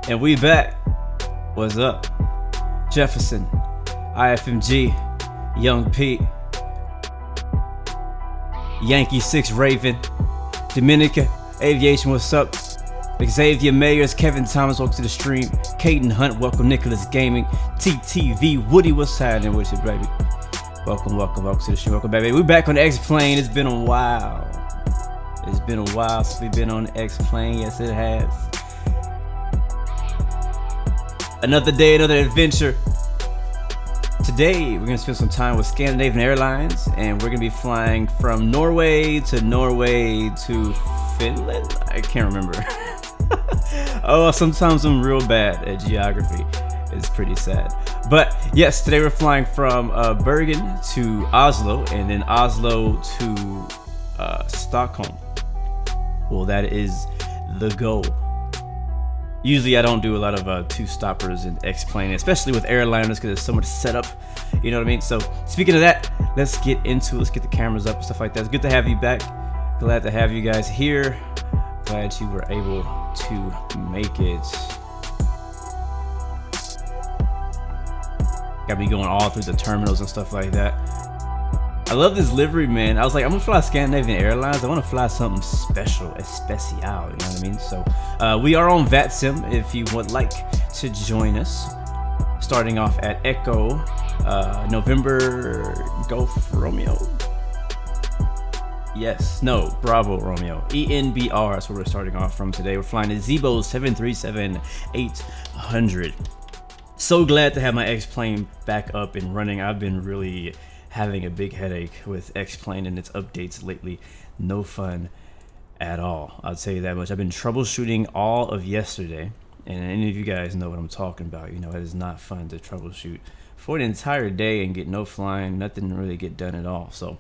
And we back. What's up? Jefferson, IFMG, Young Pete, Yankee 6 Raven, Dominica Aviation, what's up? Xavier Mayers, Kevin Thomas, welcome to the stream. Caden Hunt, welcome. Nicholas Gaming, TTV, Woody, what's happening with you, baby? Welcome to the stream. Welcome, baby. We're back on X-Plane. It's been a while. It's been a while since we've been on X-Plane. Yes, it has. Another day, another adventure. Today, we're going to spend some time with Scandinavian Airlines, and we're going to be flying from Norway to Finland. I can't remember. Oh, sometimes I'm real bad at geography. It's pretty sad. But yes, today we're flying from Bergen to Oslo, and then Oslo to Stockholm. Well, that is the goal. Usually I don't do a lot of two-stoppers in X-Plane, especially with airliners, because there's so much setup, you know what I mean? So speaking of that, let's get into it. Let's get the cameras up and stuff like that. It's good to have you back. Glad to have you guys here. Glad you were able to make it. Got me going all through the terminals and stuff like that. I love this livery, man. I was like, I'm gonna fly Scandinavian Airlines. I want to fly something special, especial, you know what I mean? So we are on VATSIM if you would like to join us. Starting off at Echo, November Golf Romeo. Yes, no, Bravo Romeo. ENBR, that's where we're starting off from today. We're flying the Zibo 737-800. So glad to have my X-Plane back up and running. I've been really having a big headache with X-Plane and its updates lately. No fun at all, I'll tell you that much. I've been troubleshooting all of yesterday, and any of you guys know what I'm talking about. You know, it is not fun to troubleshoot for an entire day and get no flying, nothing really get done at all. So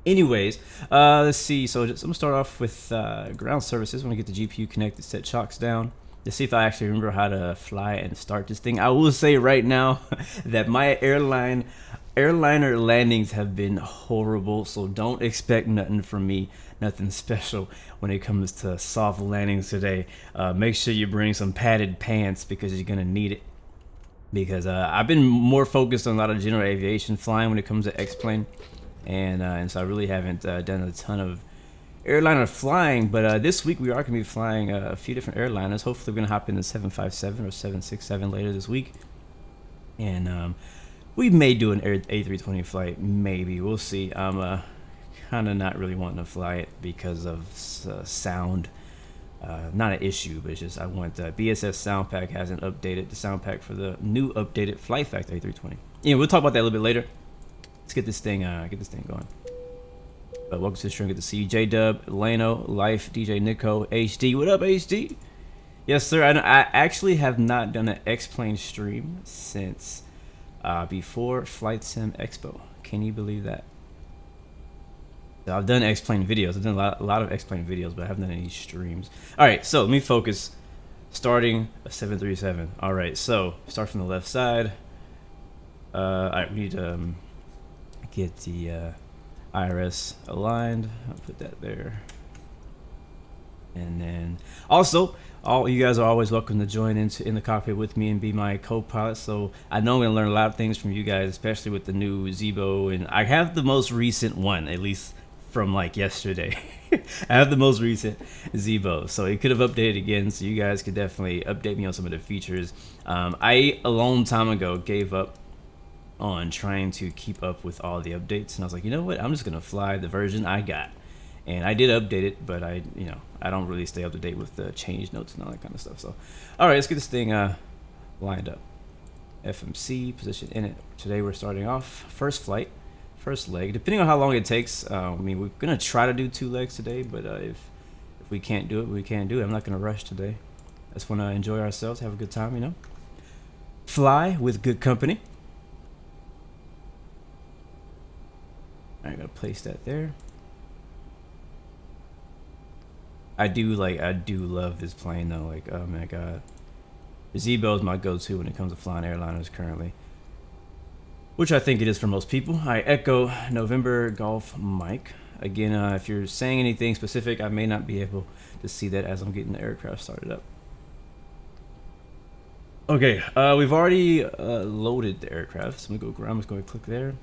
anyways, let's see. So I'm gonna start off with ground services. I want to get the GPU connected, set chocks down. Let's see if I actually remember how to fly and start this thing. I will say right now that my airliner landings have been horrible, so don't expect nothing from me, nothing special when it comes to soft landings today. Make sure you bring some padded pants because you're gonna need it. Because I've been more focused on a lot of general aviation flying when it comes to X-Plane, and so I really haven't done a ton of airliner flying. But this week we are going to be flying a few different airliners. Hopefully we're going to hop in the 757 or 767 later this week, and we may do an A320 flight, maybe. We'll see. I'm kind of not really wanting to fly it because of sound. Not an issue, but it's just I want BSS sound pack hasn't updated the sound pack for the new updated Flight Factor A320. Yeah, we'll talk about that a little bit later. Let's get this thing going. Welcome to the stream. Good to see you, J-Dub, Lano, Life, DJ Nico, HD. What up, HD? Yes, sir. I actually have not done an X-Plane stream since before Flight Sim Expo. Can you believe that? So I've done X-Plane videos. I've done a lot of X-Plane videos, but I haven't done any streams. All right, so let me focus. Starting a 737. All right, so start from the left side. All right, we need to get the IRS aligned. I'll put that there. And then also, all you guys are always welcome to join in the cockpit with me and be my co-pilot. So I know I'm gonna learn a lot of things from you guys, especially with the new Zibo. And I have the most recent one, at least from like yesterday. I have the most recent Zibo, so it could have updated again. So you guys could definitely update me on some of the features. I a long time ago gave up on trying to keep up with all the updates, and I was like, you know what, I'm just gonna fly the version I got. And I did update it, but I don't really stay up to date with the change notes and all that kind of stuff. So all right, let's get this thing lined up. FMC position in it. Today we're starting off first flight, first leg, depending on how long it takes. I mean, we're gonna try to do 2 legs today, but if we can't do it, we can't do it. I'm not gonna rush today. I just want to enjoy ourselves, have a good time, you know, fly with good company. I'm gonna place that there. I do love this plane though. Like, oh my god, the Zibo is my go-to when it comes to flying airliners currently, which I think it is for most people. All right, Echo November Golf Mike. Again, if you're saying anything specific, I may not be able to see that as I'm getting the aircraft started up. Okay, we've already loaded the aircraft. So I'm gonna go. I'm just going to click there.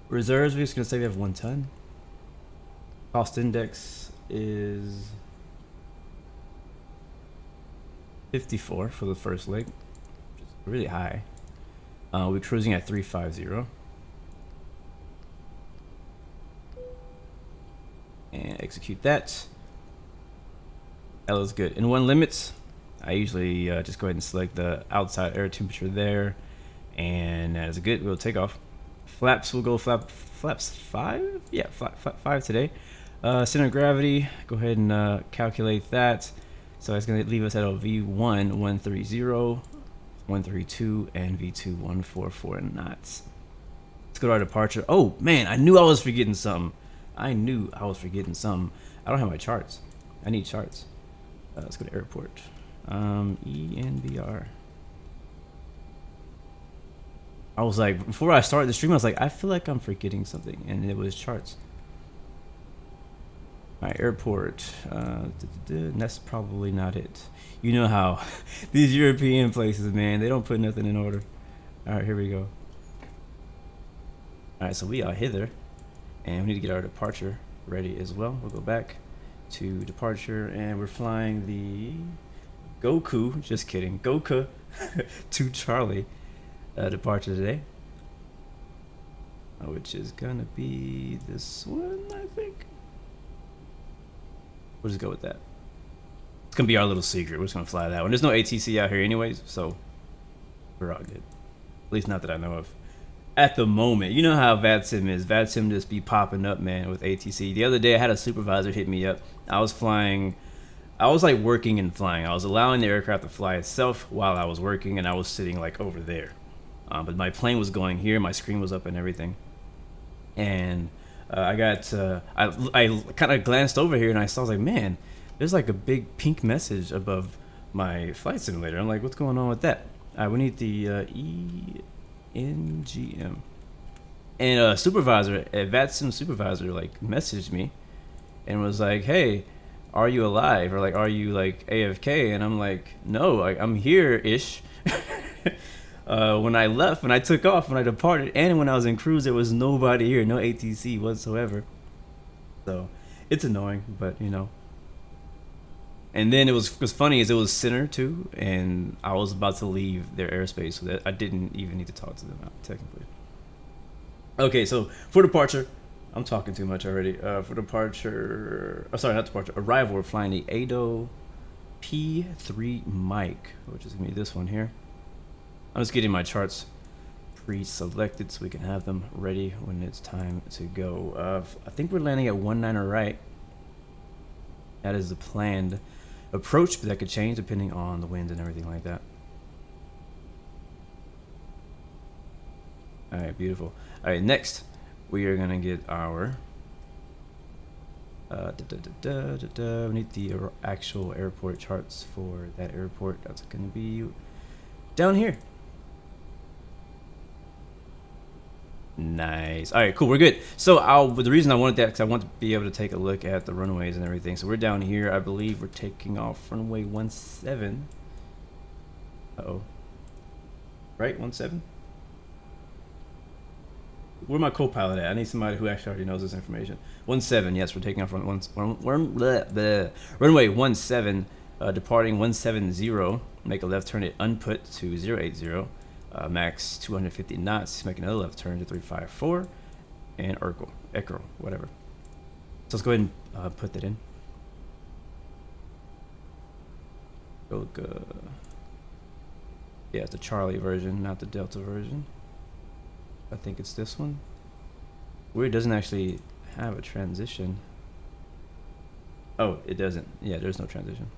Reserves. We're just gonna say we have 1 ton. Cost index is 54 for the first leg, which is really high. We're cruising at 350. And execute that. That looks good. In one limits, I usually just go ahead and select the outside air temperature there, and that is good. We'll take off. Flaps will go flaps 5. Yeah, flap 5 today. Center of gravity. Go ahead and calculate that. So it's gonna leave us at a V1 130, 132, and V2 144 knots. Let's go to our departure. Oh man, I knew I was forgetting something. I don't have my charts. I need charts. Let's go to airport. ENBR. I was like, before I started the stream, I was like, I feel like I'm forgetting something, and it was charts. All right, airport. That's probably not it. You know how these European places, man, they don't put nothing in order. All right, here we go. All right, so we are hither. And we need to get our departure ready as well. We'll go back to departure, and we're flying the Goku, just kidding, Goku to Charlie departure today. Which is gonna be this one, I think. We'll just go with that. It's gonna be our little secret. We're just gonna fly that one. There's no ATC out here anyways, so we're all good. At least not that I know of. At the moment, you know how VATSIM is. VATSIM just be popping up, man, with ATC. The other day, I had a supervisor hit me up. I was like working and flying. I was allowing the aircraft to fly itself while I was working, and I was sitting like over there. But my plane was going here. My screen was up and everything. And I kind of glanced over here, and I saw, I was like, man, there's like a big pink message above my flight simulator. I'm like, what's going on with that? We need the ENGM. And a supervisor, a VATSIM supervisor, like messaged me and was like, hey, are you alive? Or like, are you like AFK? And I'm like, no, I'm here-ish. When I took off, when I departed, and when I was in cruise, there was nobody here, no ATC whatsoever. So it's annoying, but you know. And then what's funny is it was center too, and I was about to leave their airspace, so that I didn't even need to talk to them technically. Okay, so for departure, I'm talking too much already. For departure, sorry, not departure, arrival, we're flying the ADO P3 mic, which is gonna be this one here. I'm just getting my charts pre-selected so we can have them ready when it's time to go. I think we're landing at 19 right. That is the planned approach, but that could change depending on the wind and everything like that. All right, beautiful. All right, next we are gonna get our we need the actual airport charts for that airport. That's gonna be down here. Nice. All right, cool. We're good. So the reason I wanted that because I want to be able to take a look at the runways and everything. So we're down here. I believe we're taking off runway 17. Uh-oh. Right, 17. Where my co-pilot at? I need somebody who actually already knows this information. 17. Yes, we're taking off runway 17. Departing 170. Make a left turn at unput to 080. Max 250 knots. Make another left turn to 354. And Echo, whatever. So let's go ahead and put that in. Go. Yeah, it's the Charlie version, not the Delta version. I think it's this one. Weird, it doesn't actually have a transition. Oh, it doesn't. Yeah, there's no transition.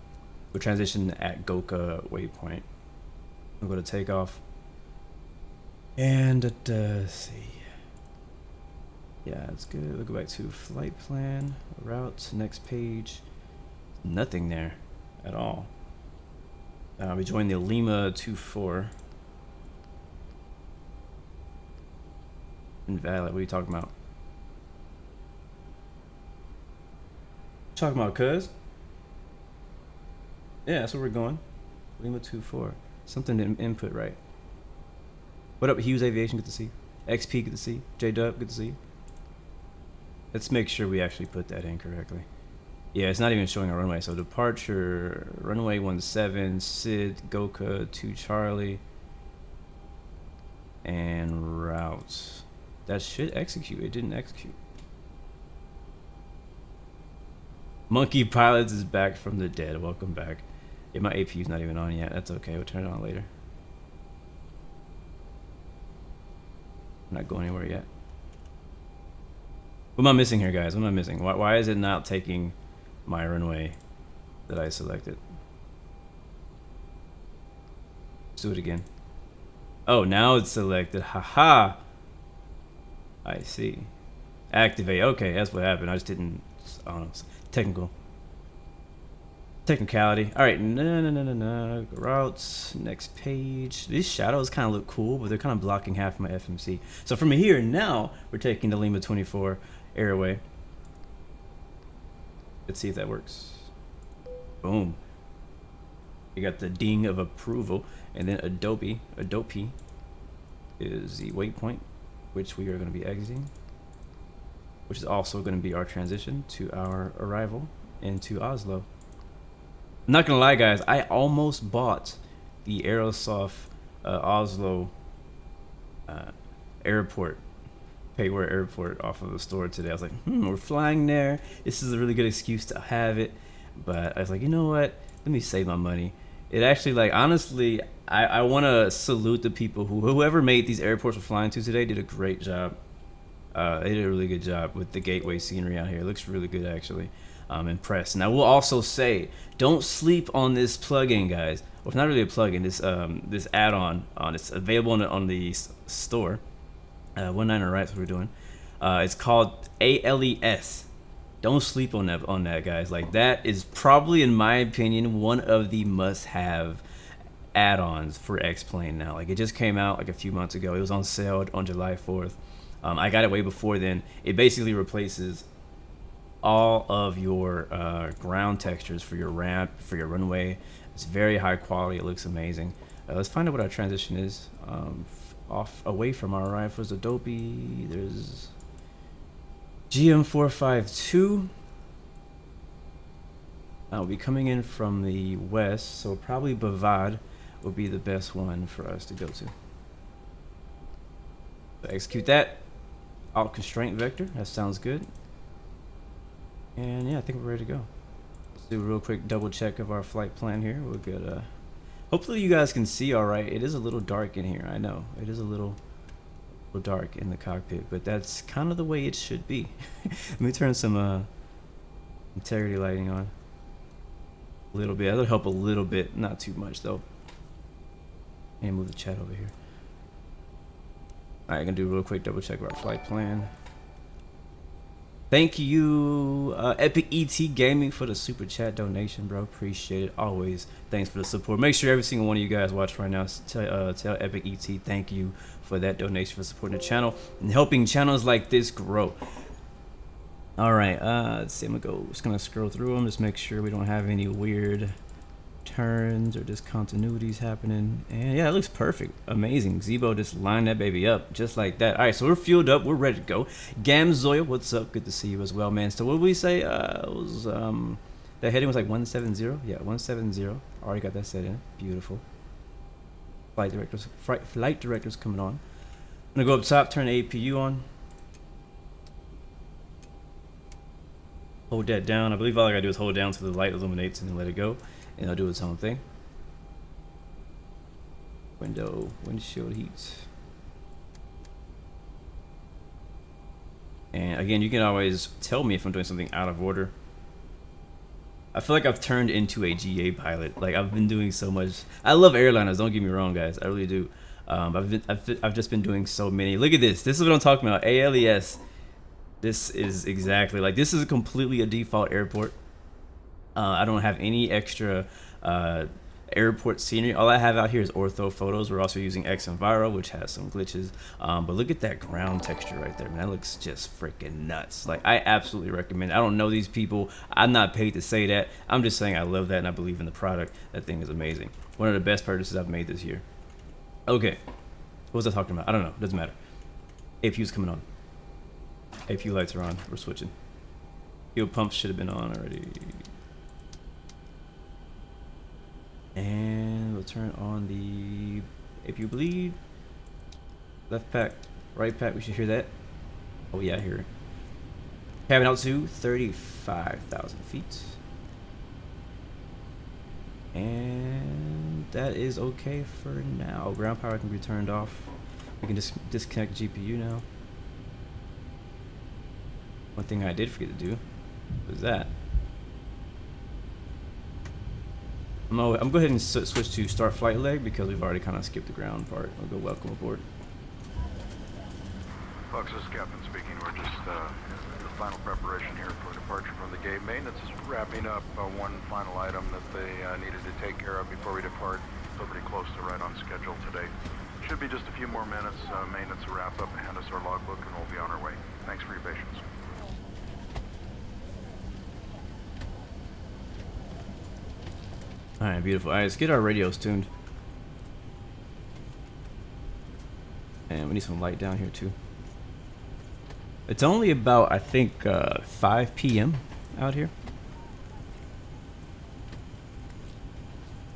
We'll transition at Goka waypoint. We'll go to takeoff. And let's see. Yeah, it's good. We'll go back to flight plan, route, next page. Nothing there at all. We joined the Lima 24. Invalid. What are you talking about? Talking about cuz? Yeah, that's where we're going. Lima 24. Something didn't input right. What up, Hughes Aviation? Good to see you. XP, good to see you. J-Dub, good to see you. Let's make sure we actually put that in correctly. Yeah, it's not even showing our runway. So departure, runway 17, Sid, Goka, 2 Charlie, and routes. That should execute. It didn't execute. Monkey Pilots is back from the dead. Welcome back. Yeah, my APU's not even on yet. That's okay. We'll turn it on later. I'm not going anywhere yet. What am I missing here, guys? What am I missing? Why is it not taking my runway that I selected? Let's do it again. Oh, now it's selected. Haha. I see. Activate. Okay, that's what happened. I just didn't. I don't know. Technicality. All right. No. Routes. Next page. These shadows kind of look cool, but they're kind of blocking half my FMC. So from here now, we're taking the Lima 24 airway. Let's see if that works. Boom. You got the ding of approval, and then Adobe is the waypoint, which we are going to be exiting, which is also going to be our transition to our arrival into Oslo. I'm not gonna lie, guys, I almost bought the Aerosoft Oslo airport, payware airport off of the store today. I was like, we're flying there. This is a really good excuse to have it. But I was like, you know what? Let me save my money. It actually, like, honestly, I want to salute the people whoever made these airports we're flying to today did a great job. They did a really good job with the gateway scenery out here. It looks really good, actually. I'm impressed. And I will also say, don't sleep on this plugin, guys. Well, it's not really a plugin. This add-on. It's available on the store. 19 right, that's what we're doing. It's called ALES. Don't sleep on that, guys. Like, that is probably, in my opinion, one of the must-have add-ons for X-Plane now. Like, it just came out like a few months ago. It was on sale on July 4th. I got it way before then. It basically replaces all of your ground textures for your ramp, for your runway. It's very high quality. It looks amazing. Let's find out what our transition is. Away from our rifles, Adobe. There's GM452. We'll be coming in from the west, so probably Bavad will be the best one for us to go to. So execute that. Alt constraint vector. That sounds good. And yeah, I think we're ready to go. Let's do a real quick double check of our flight plan here. We'll get hopefully you guys can see all right. It is a little dark in here. I know it is a little dark in the cockpit, but that's kind of the way it should be. Let me turn some integrity lighting on a little bit. That'll help a little bit, not too much though. And move the chat over here. All right, I'm gonna do a real quick double check of our flight plan. Thank you, Epic ET Gaming, for the super chat donation, bro. Appreciate it. Always. Thanks for the support. Make sure every single one of you guys watch right now. Tell Epic ET thank you for that donation, for supporting the channel and helping channels like this grow. All right. Let's see. I'm just gonna scroll through them. Just make sure we don't have any weird turns or discontinuities happening. And yeah, it looks perfect. Amazing. Zebo just lined that baby up just like that. All right, so we're fueled up, we're ready to go. Gamzoya, what's up? Good to see you as well, man. So what did we say? It was that heading was like 170. Yeah, 170. Already got that set in. Beautiful. Flight directors coming on. I'm gonna go up top, turn the APU on, hold that down. I believe all I gotta do is hold it down until the light illuminates and then let it go, and it'll do its own thing. Windshield heat. And again, you can always tell me if I'm doing something out of order. I feel like I've turned into a GA pilot. Like, I've been doing so much. I love airliners, don't get me wrong, guys. I really do. I've just been doing so many. Look at this. This is what I'm talking about. ALES. This is exactly like, this is completely a default airport. I don't have any extra airport scenery. All I have out here is ortho photos. We're also using xmrbluemc, which has some glitches. But look at that ground texture right there, man. That looks just freaking nuts. Like, I absolutely recommend it. I don't know these people. I'm not paid to say that. I'm just saying I love that and I believe in the product. That thing is amazing. One of the best purchases I've made this year. Okay. What was I talking about? I don't know. Doesn't matter. APU's coming on. APU lights are on. We're switching. Fuel pumps should have been on already. And we'll turn on the APU bleed. Left pack, right pack, we should hear that. Oh yeah, I hear it. Cabin altitude, 35,000 feet. And that is okay for now. Ground power can be turned off. We can just disconnect the GPU now. One thing I did forget to do was that. I'm going to go ahead and switch to start flight leg because we've already kind of skipped the ground part. I'll go welcome aboard. Fox, this is Captain speaking. We're just in the final preparation here for departure from the gate. Maintenance is wrapping up one final item that they needed to take care of before we depart. So pretty close to right on schedule today. Should be just a few more minutes. Maintenance will wrap up and hand us our logbook and we'll be on our way. Thanks for your patience. Alright, beautiful. Alright, let's get our radios tuned. And we need some light down here too. It's only about, I think, 5 p.m. out here.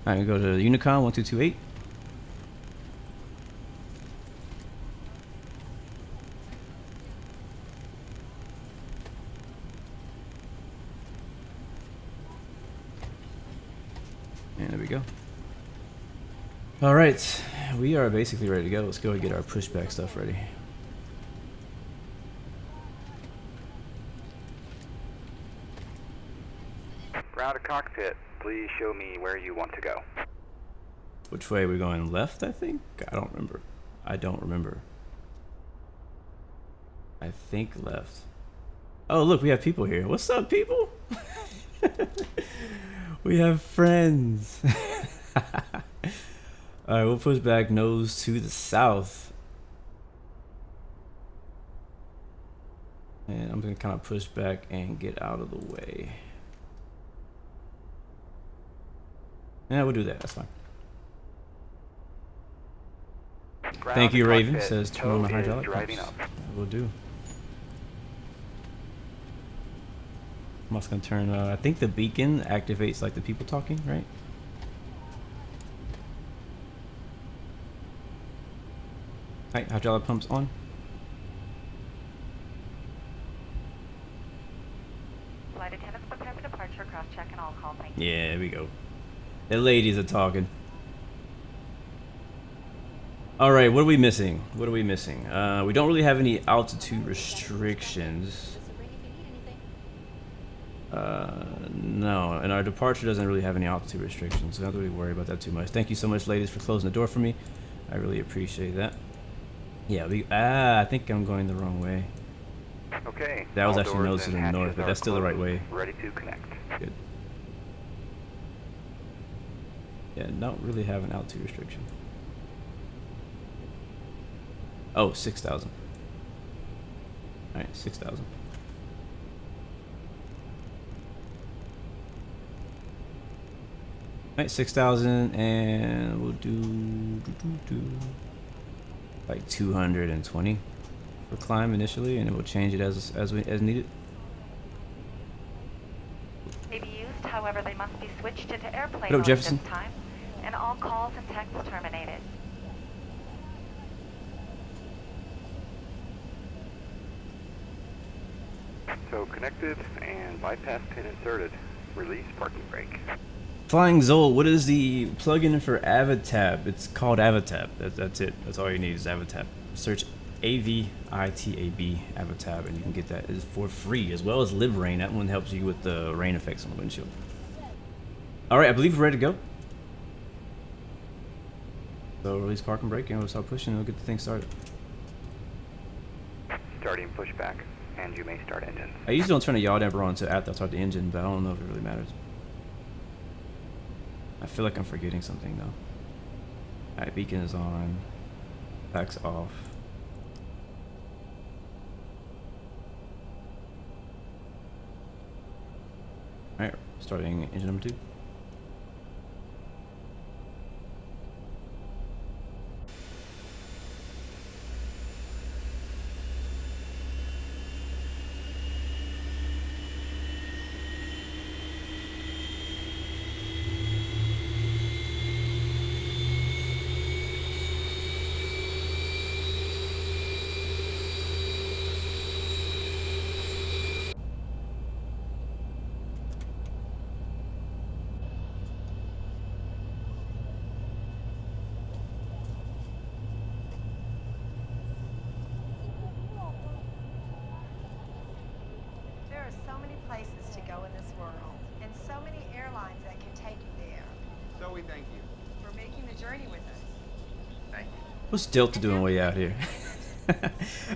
Alright, we go to Unicom 1228. And there we go. Alright, we are basically ready to go. Let's go and get our pushback stuff ready. Ground to cockpit, please show me where you want to go. Which way are we going? Left, I think? I don't remember. I don't remember. I think left. Oh, look, we have people here. What's up, people? We have friends. Alright, we'll push back nose to the south. And I'm going to kind of push back and get out of the way. Yeah, we'll do that. That's fine. Ground Thank you, to Raven. cockpit, Says turn on the tow is hydraulic driving pumps. up. We'll do. I'm also going to turn, I think the beacon activates like the people talking, right? Alright, hydraulic pumps on. Flight attendants prepare for departure, cross check and all call, thank you. Yeah, there we go. The ladies are talking. Alright, what are we missing? What are we missing? We don't really have any altitude restrictions. No, and our departure doesn't really have any altitude restrictions, so I don't really worry about that too much. Thank you so much, ladies, for closing the door for me. I really appreciate that. Yeah, I think I'm going the wrong way. Okay. That was all actually doors nose to and the hatches north, but are that's still the right closed, way. Ready to connect. Good. Yeah, don't really have an altitude restriction. Oh, 6,000. Alright, 6,000. Alright, 6,000, and we'll do like 220 for climb initially, and then we'll change it as needed. May be used, however, they must be switched into airplane Hello, mode Jefferson. this time, and all calls and texts terminated. So connected and bypass pin inserted. Release parking brake. Flying Zol, what is the plugin for AviTab? It's called AviTab. That's it. That's all you need is AviTab. Search AVITAB AviTab, and you can get that. It's for free, as well as Live Rain. That one helps you with the rain effects on the windshield. All right, I believe we're ready to go. So release park and brake, and we'll start pushing, and we'll get the thing started. Starting pushback, and you may start engines. I usually don't turn the yaw damper on until after I start the engine, but I don't know if it really matters. I feel like I'm forgetting something though. Alright, beacon is on. Back's off. Alright, starting engine number 2. many places to go in this world, and so many airlines that can take you there. So we thank you. For making the journey with us. Thank you. What's Delta doing way out here?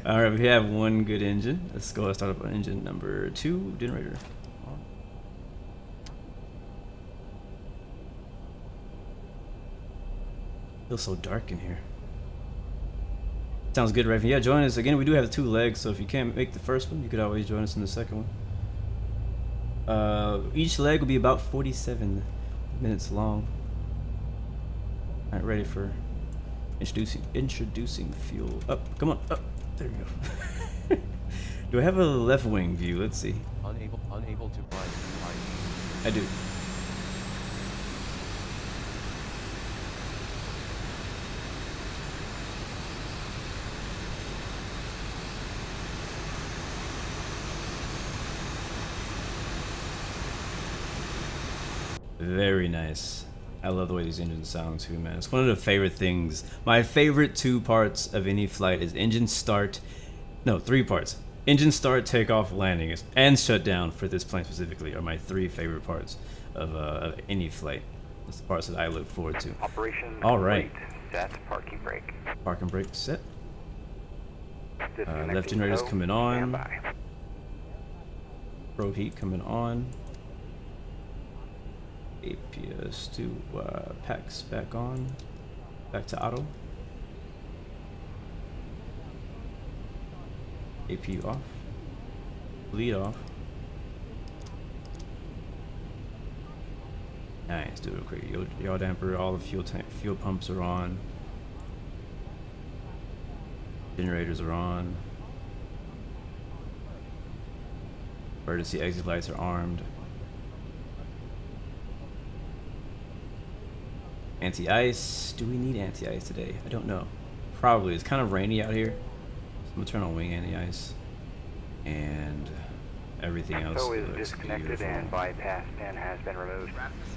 All right, we have one good engine. Let's go. Let's start up on engine number 2, generator. On. Feels so dark in here. Sounds good, Raven. Yeah, join us again. We do have 2 legs, so if you can't make the first one, you could always join us in the second one. Each leg will be about 47 minutes long. All right, ready for introducing fuel. Up, come on, up. There we go. Do I have a left wing view? Let's see. Unable to fly. I do. Very nice. I love the way these engines sound too, man. It's one of the favorite things. My favorite 2 parts of any flight is engine start. No, 3 parts. Engine start, takeoff, landing, and shutdown for this plane specifically are my 3 favorite parts of any flight. That's the parts that I look forward to. Operation All right. Set parking brake. Parking brake set. Disconnecting Left generator's tow. coming on. Standby. Probe heat coming on. APS to packs back on. Back to auto. APU off. Bleed off. Nice, do it real quick. Yaw damper, all the fuel pumps are on. Generators are on. Emergency exit lights are armed. Anti-ice. Do we need anti-ice today? I don't know. Probably. It's kind of rainy out here. So I'm gonna turn on wing anti-ice. And everything else Tow is looks disconnected beautiful. and bypass pin has been removed.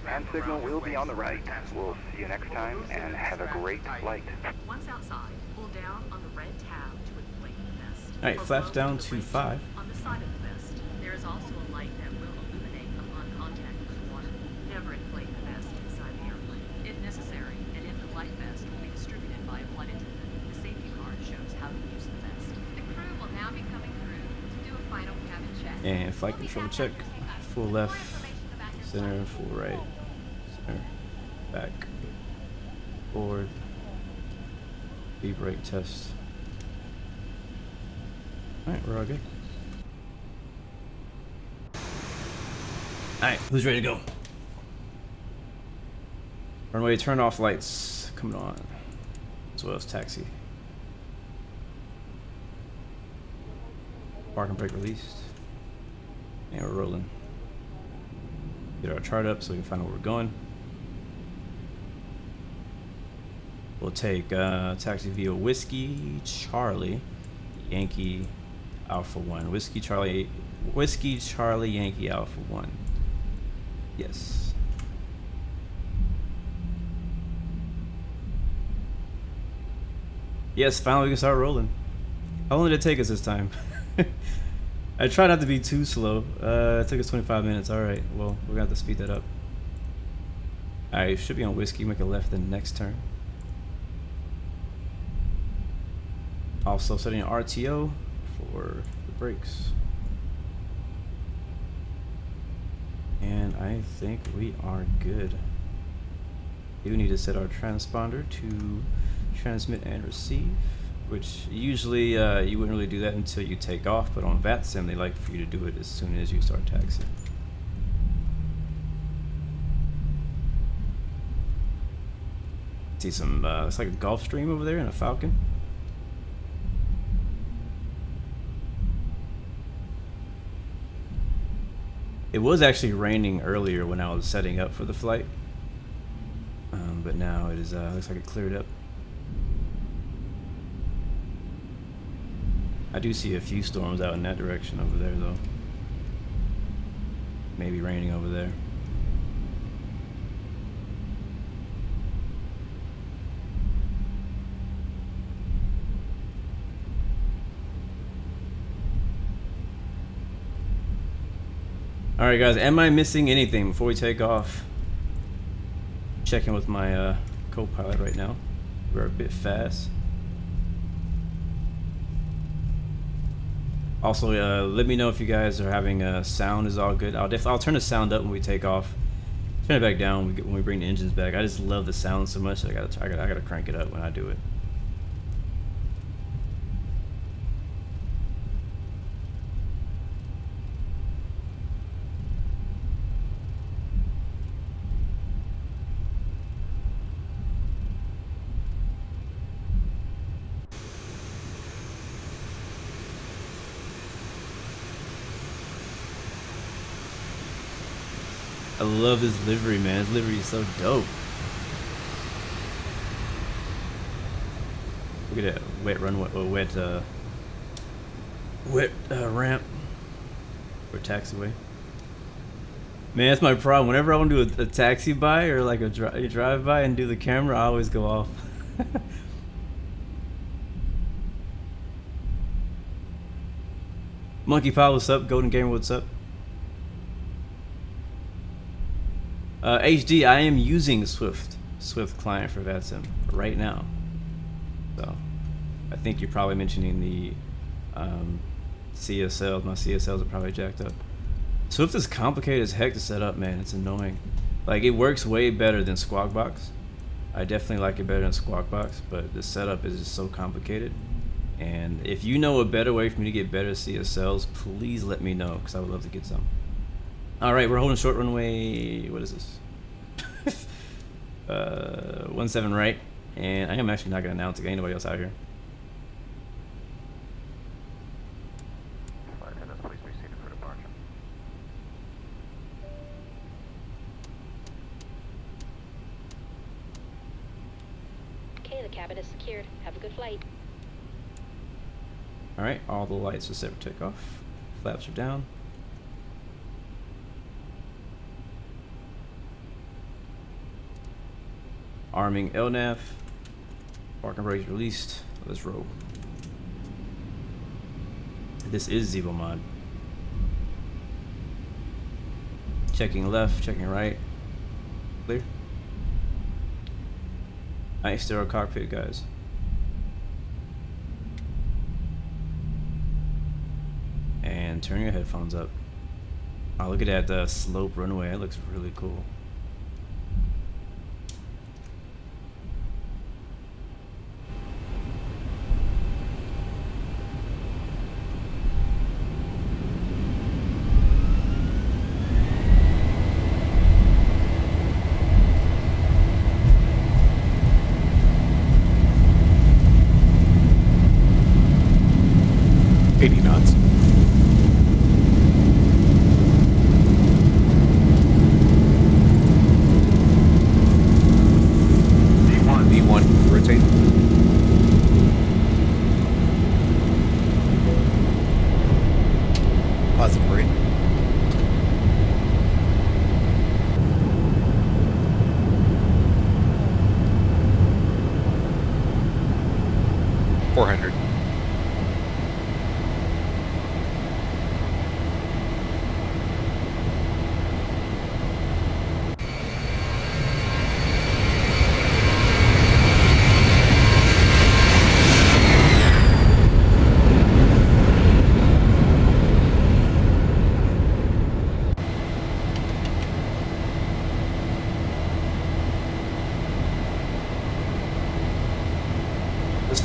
Hand signal will be on the right. We'll see you next time and have a great flight. Once outside, pull down on the red tab to inflate the vest. Alright, Or flaps blow down the to red 5. tube on the side of the vest. There is also a light that will illuminate upon contact with the water. Never inflate the vest inside the airplane. If necessary, an inflight vest will be distributed by a flight attendant. The safety card shows how to use the vest. The crew will now be coming through to do a final cabin check. And flight control check. Full left, center, full right, center, back, forward, V brake test. Alright, we're all good. Alright, who's ready to go? Runway turn off lights coming on, as well as taxi. Parking brake released. And we're rolling. Get our chart up so we can find out where we're going. We'll take taxi via Whiskey Charlie Yankee Alpha 1. Whiskey Charlie Yankee Alpha 1. Yes. Yes, finally we can start rolling. How long did it take us this time? I tried not to be too slow. It took us 25 minutes. Alright, well, we're gonna have to speed that up. Alright, should be on Whiskey. Make a left the next turn. Also setting an RTO for the brakes. And I think we are good. We do need to set our transponder to transmit and receive, which usually you wouldn't really do that until you take off, but on VATSIM they like for you to do it as soon as you start taxiing. See some, it's like a Gulfstream over there and a Falcon. It was actually raining earlier when I was setting up for the flight, but now it is looks like it cleared up. I do see a few storms out in that direction over there though. Maybe raining over there. All right, guys. Am I missing anything before we take off? Checking with my co-pilot right now. We're a bit fast. Also, let me know if you guys are having sound is all good. I'll turn the sound up when we take off. Turn it back down when we bring the engines back. I just love the sound so much. I gotta crank it up when I do it. I love this livery, man. This livery is so dope. Look at that wet runway, or wet ramp or taxiway. Man, that's my problem. Whenever I want to do a taxi by or like a drive by and do the camera, I always go off. Monkey Pile, what's up? Golden Gamer, what's up? HD, I am using Swift client for VATSIM right now. So, I think you're probably mentioning the CSLs. My CSLs are probably jacked up. Swift is complicated as heck to set up, man. It's annoying. Like, it works way better than Squawkbox. I definitely like it better than Squawkbox, but the setup is just so complicated. And if you know a better way for me to get better CSLs, please let me know, because I would love to get some. Alright, we're holding short runway, what is this? 17 right, and I am actually not going to announce it. Ain't nobody else out here. Flight attendants, please be seated for departure. Okay, the cabin is secured. Have a good flight. Alright, all the lights are set for takeoff. Flaps are down. Arming LNAV. Parking brakes released. Let's roll. This is Zevo mod. Checking left, checking right. Clear. Nice stereo cockpit, guys. And turn your headphones up. Oh, look at that slope runway. That looks really cool.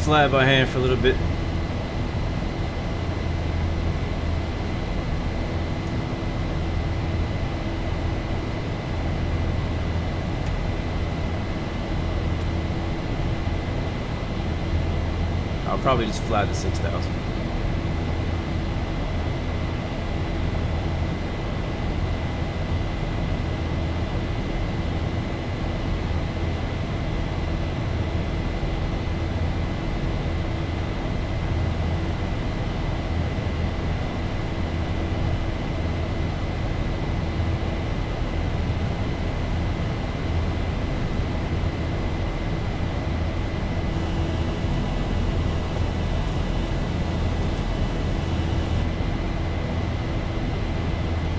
Fly by hand for a little bit. I'll probably just fly to 6,000.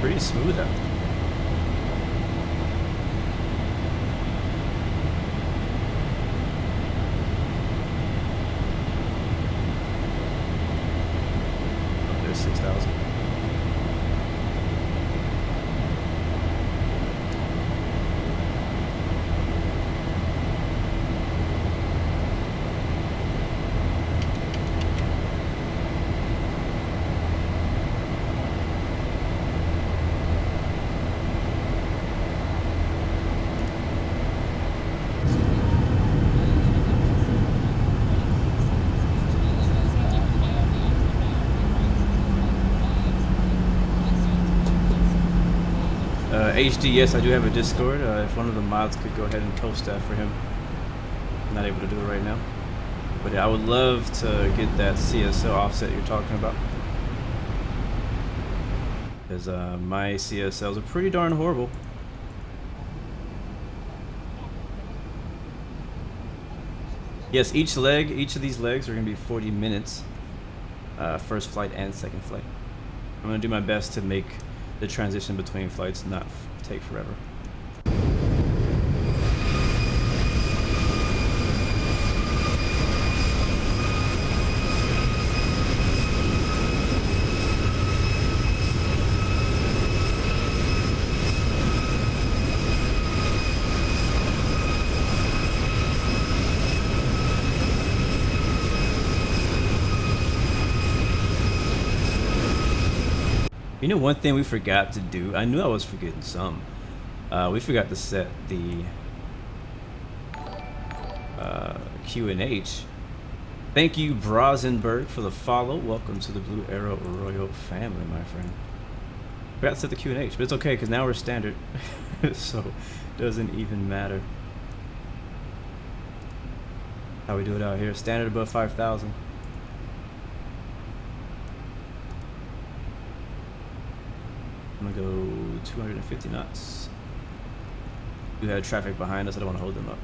Pretty smooth out. Oh, there's 6,000. HD, yes, I do have a Discord. If one of the mods could go ahead and post that for him. I'm not able to do it right now. But yeah, I would love to get that CSL offset you're talking about. Because my CSLs are pretty darn horrible. Yes, each of these legs are going to be 40 minutes. First flight and second flight. I'm going to do my best to make the transition between flights not take forever. You know, one thing we forgot to do, I knew I was forgetting some. We forgot to set the Q&H. Thank you, Brazenberg, for the follow. Welcome to the Blue Arrow Royal family, my friend. Forgot to set the Q&H, but it's okay because now we're standard, so it doesn't even matter how we do it out here. Standard above 5,000. I'm gonna go 250 knots. We had traffic behind us. I don't want to hold them up.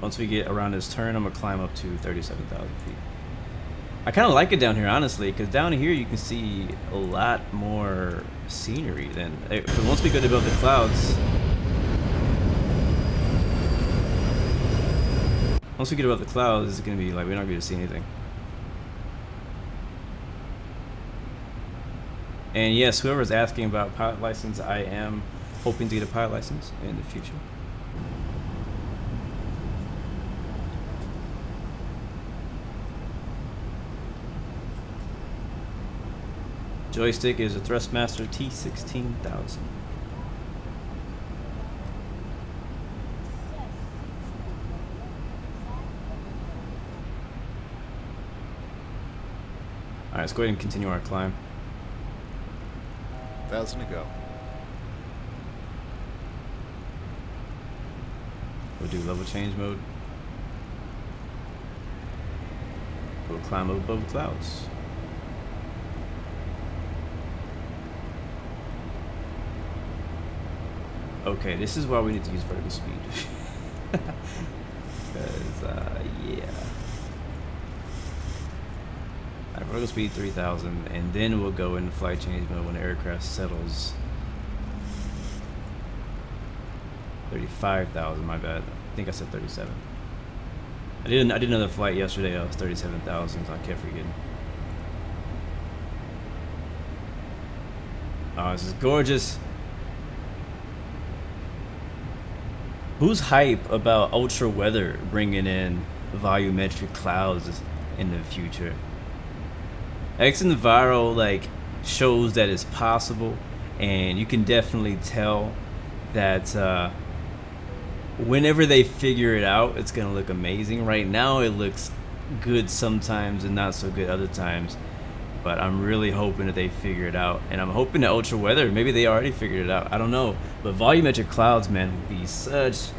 Once we get around this turn, I'm gonna climb up to 37,000 feet. I kind of like it down here, honestly, because down here you can see a lot more scenery than. But once we get above the clouds, it's gonna be like we're not gonna be able to see anything. And yes, whoever's asking about pilot license, I am hoping to get a pilot license in the future. Joystick is a Thrustmaster T16000. Alright, let's go ahead and continue our climb. 1,000 to go. We'll do level change mode. We'll climb up above the clouds. Okay, this is why we need to use vertical speed. Because, yeah. Alright, vertical speed 3,000, and then we'll go into flight change mode when the aircraft settles. 35,000, my bad. I think I said 37. I did another flight yesterday. I was 37,000, so I kept forgetting. Oh, this is gorgeous. Who's hype about ultra weather bringing in volumetric clouds in the future? xmrbluemc like shows that it's possible, and you can definitely tell that whenever they figure it out, it's gonna look amazing. Right now, it looks good sometimes and not so good other times. But I'm really hoping that they figure it out, and I'm hoping that ultra weather, maybe they already figured it out. I don't know, but volumetric clouds, man, would be such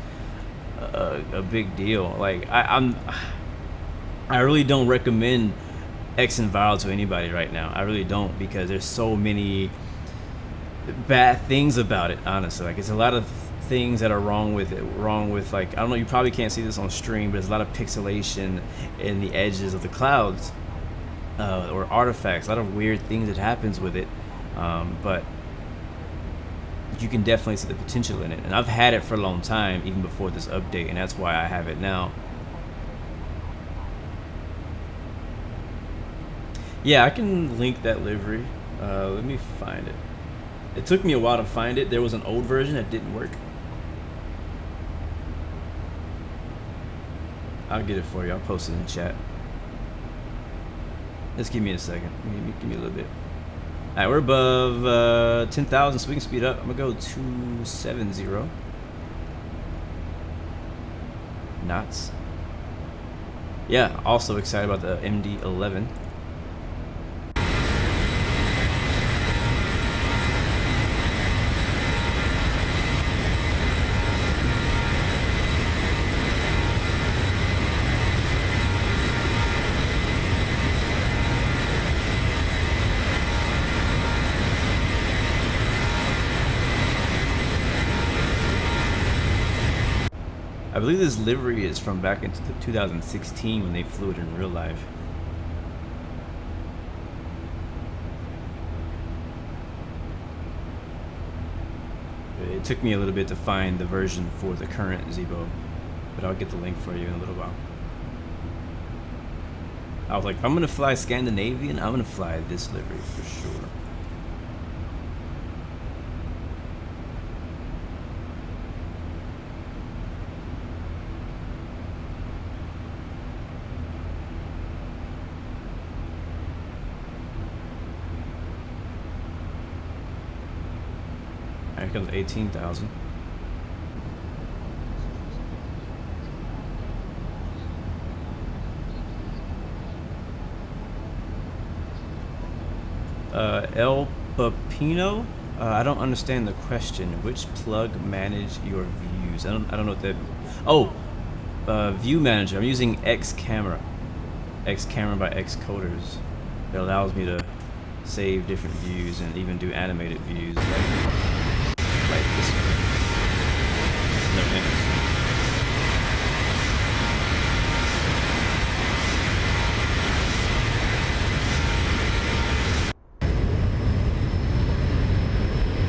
a big deal. Like I really don't recommend xmrbluemc to anybody right now. I really don't, because there's so many bad things about it. Honestly, like it's a lot of things that are wrong with it. Like, I don't know, you probably can't see this on stream, but there's a lot of pixelation in the edges of the clouds. Or artifacts, a lot of weird things that happens with it. But you can definitely see the potential in it, and I've had it for a long time, even before this update, and that's why I have it now. Yeah, I can link that livery. Let me find it. It took me a while to find it. There was an old version that didn't work. I'll get it for you. I'll post it in the chat. Just give me a second. Give me a little bit. Alright, we're above 10,000, so we can speed up. I'm gonna go 270 knots. Yeah, also excited about the MD-11. I believe this livery is from back in 2016 when they flew it in real life. It took me a little bit to find the version for the current Zebo, but I'll get the link for you in a little while. I was like, if I'm gonna fly Scandanavian, I'm gonna fly this livery for sure. Here comes 18,000. El Pepino? I don't understand the question. Which plug manage your views? I don't know what that. Oh, view manager. I'm using Xcamera. Xcamera by Xcoders. It allows me to save different views and even do animated views. Like this one. No names.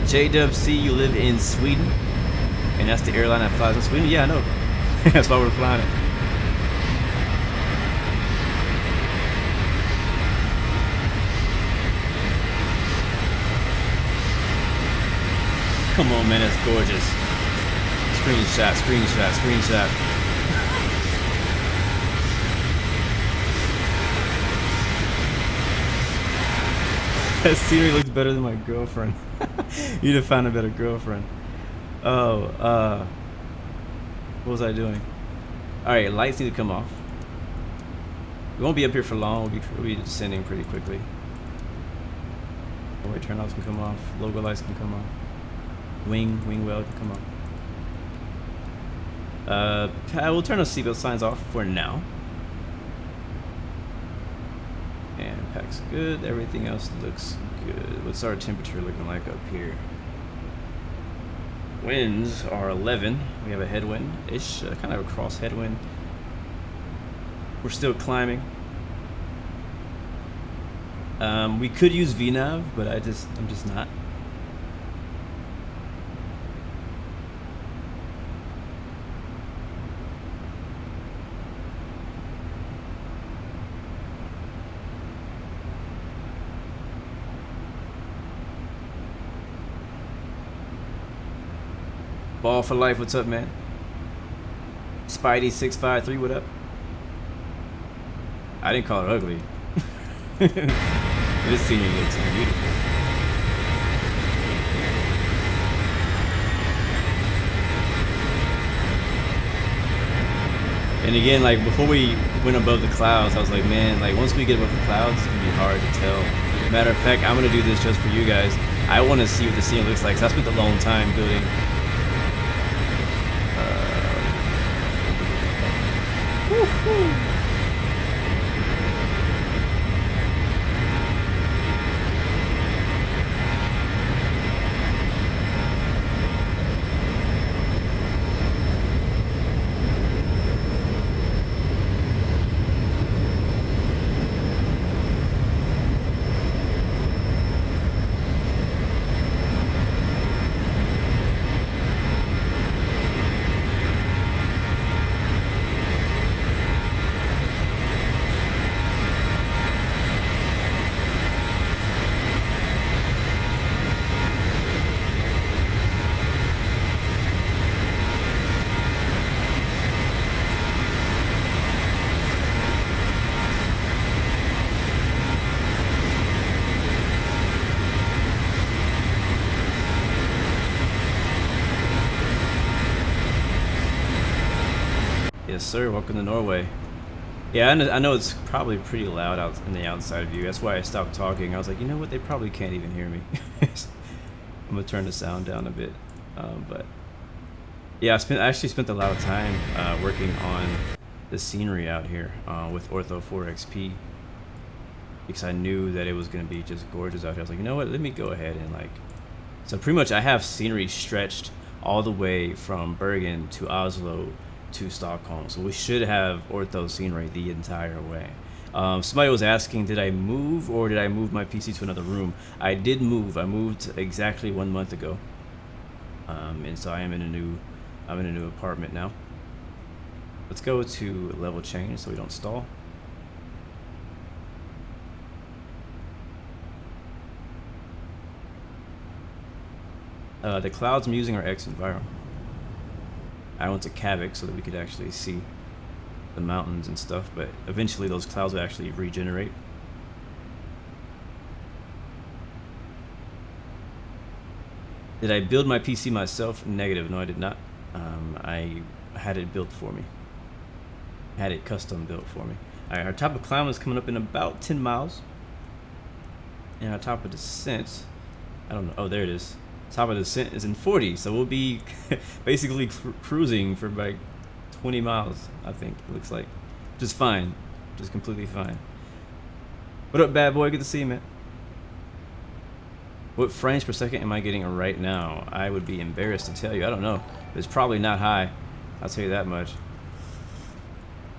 J-Dub C, you live in Sweden? And that's the airline that flies in Sweden? Yeah, I know. That's why we're flying it. Come on, man, that's gorgeous. Screenshot, screenshot, screenshot. That scenery looks better than my girlfriend. You need to find a better girlfriend. Oh, what was I doing? Alright, lights need to come off. We won't be up here for long. We'll be descending pretty quickly. Wait, turnouts can come off. Logo lights can come off. Wing well can come off. We'll turn our seatbelt signs off for now. And pack's good. Everything else looks good. What's our temperature looking like up here? Winds are 11. We have a headwind-ish, kind of a cross headwind. We're still climbing. We could use VNav, but I'm just not. Ball for life, what's up, man? Spidey653, what up? I didn't call it ugly. This scenery looks beautiful. And again, like before we went above the clouds, I was like, man, like once we get above the clouds, it's gonna be hard to tell. Matter of fact, I'm gonna do this just for you guys. I want to see what the scene looks like. So I spent a long time building. Yes, sir. Welcome to Norway. Yeah, I know it's probably pretty loud out in the outside view. That's why I stopped talking. I was like, you know what? They probably can't even hear me. I'm gonna turn the sound down a bit. But yeah, I actually spent a lot of time working on the scenery out here with Ortho 4XP because I knew that it was gonna be just gorgeous out here. I was like, you know what? Let me go ahead and like. So pretty much, I have scenery stretched all the way from Bergen to Oslo to Stockholm, so we should have ortho scenery the entire way. Somebody was asking, did I move or did I move my PC to another room? I did move. I moved exactly 1 month ago, and so I am in a new apartment now. Let's go to level change so we don't stall. The clouds I'm using are xmrbluemc. I went to Kavik so that we could actually see the mountains and stuff, but eventually those clouds will actually regenerate. Did I build my PC myself? Negative. No, I did not. I had it built for me. Had it custom built for me. Alright, our top of climb is coming up in about 10 miles. And our top of descent, I don't know. Oh, there it is. Top of descent is in 40, so we'll be basically cruising for like 20 miles, I think it looks like. Just fine. Just completely fine. What up, bad boy? Good to see you, man. What frames per second am I getting right now? I would be embarrassed to tell you. I don't know. It's probably not high. I'll tell you that much.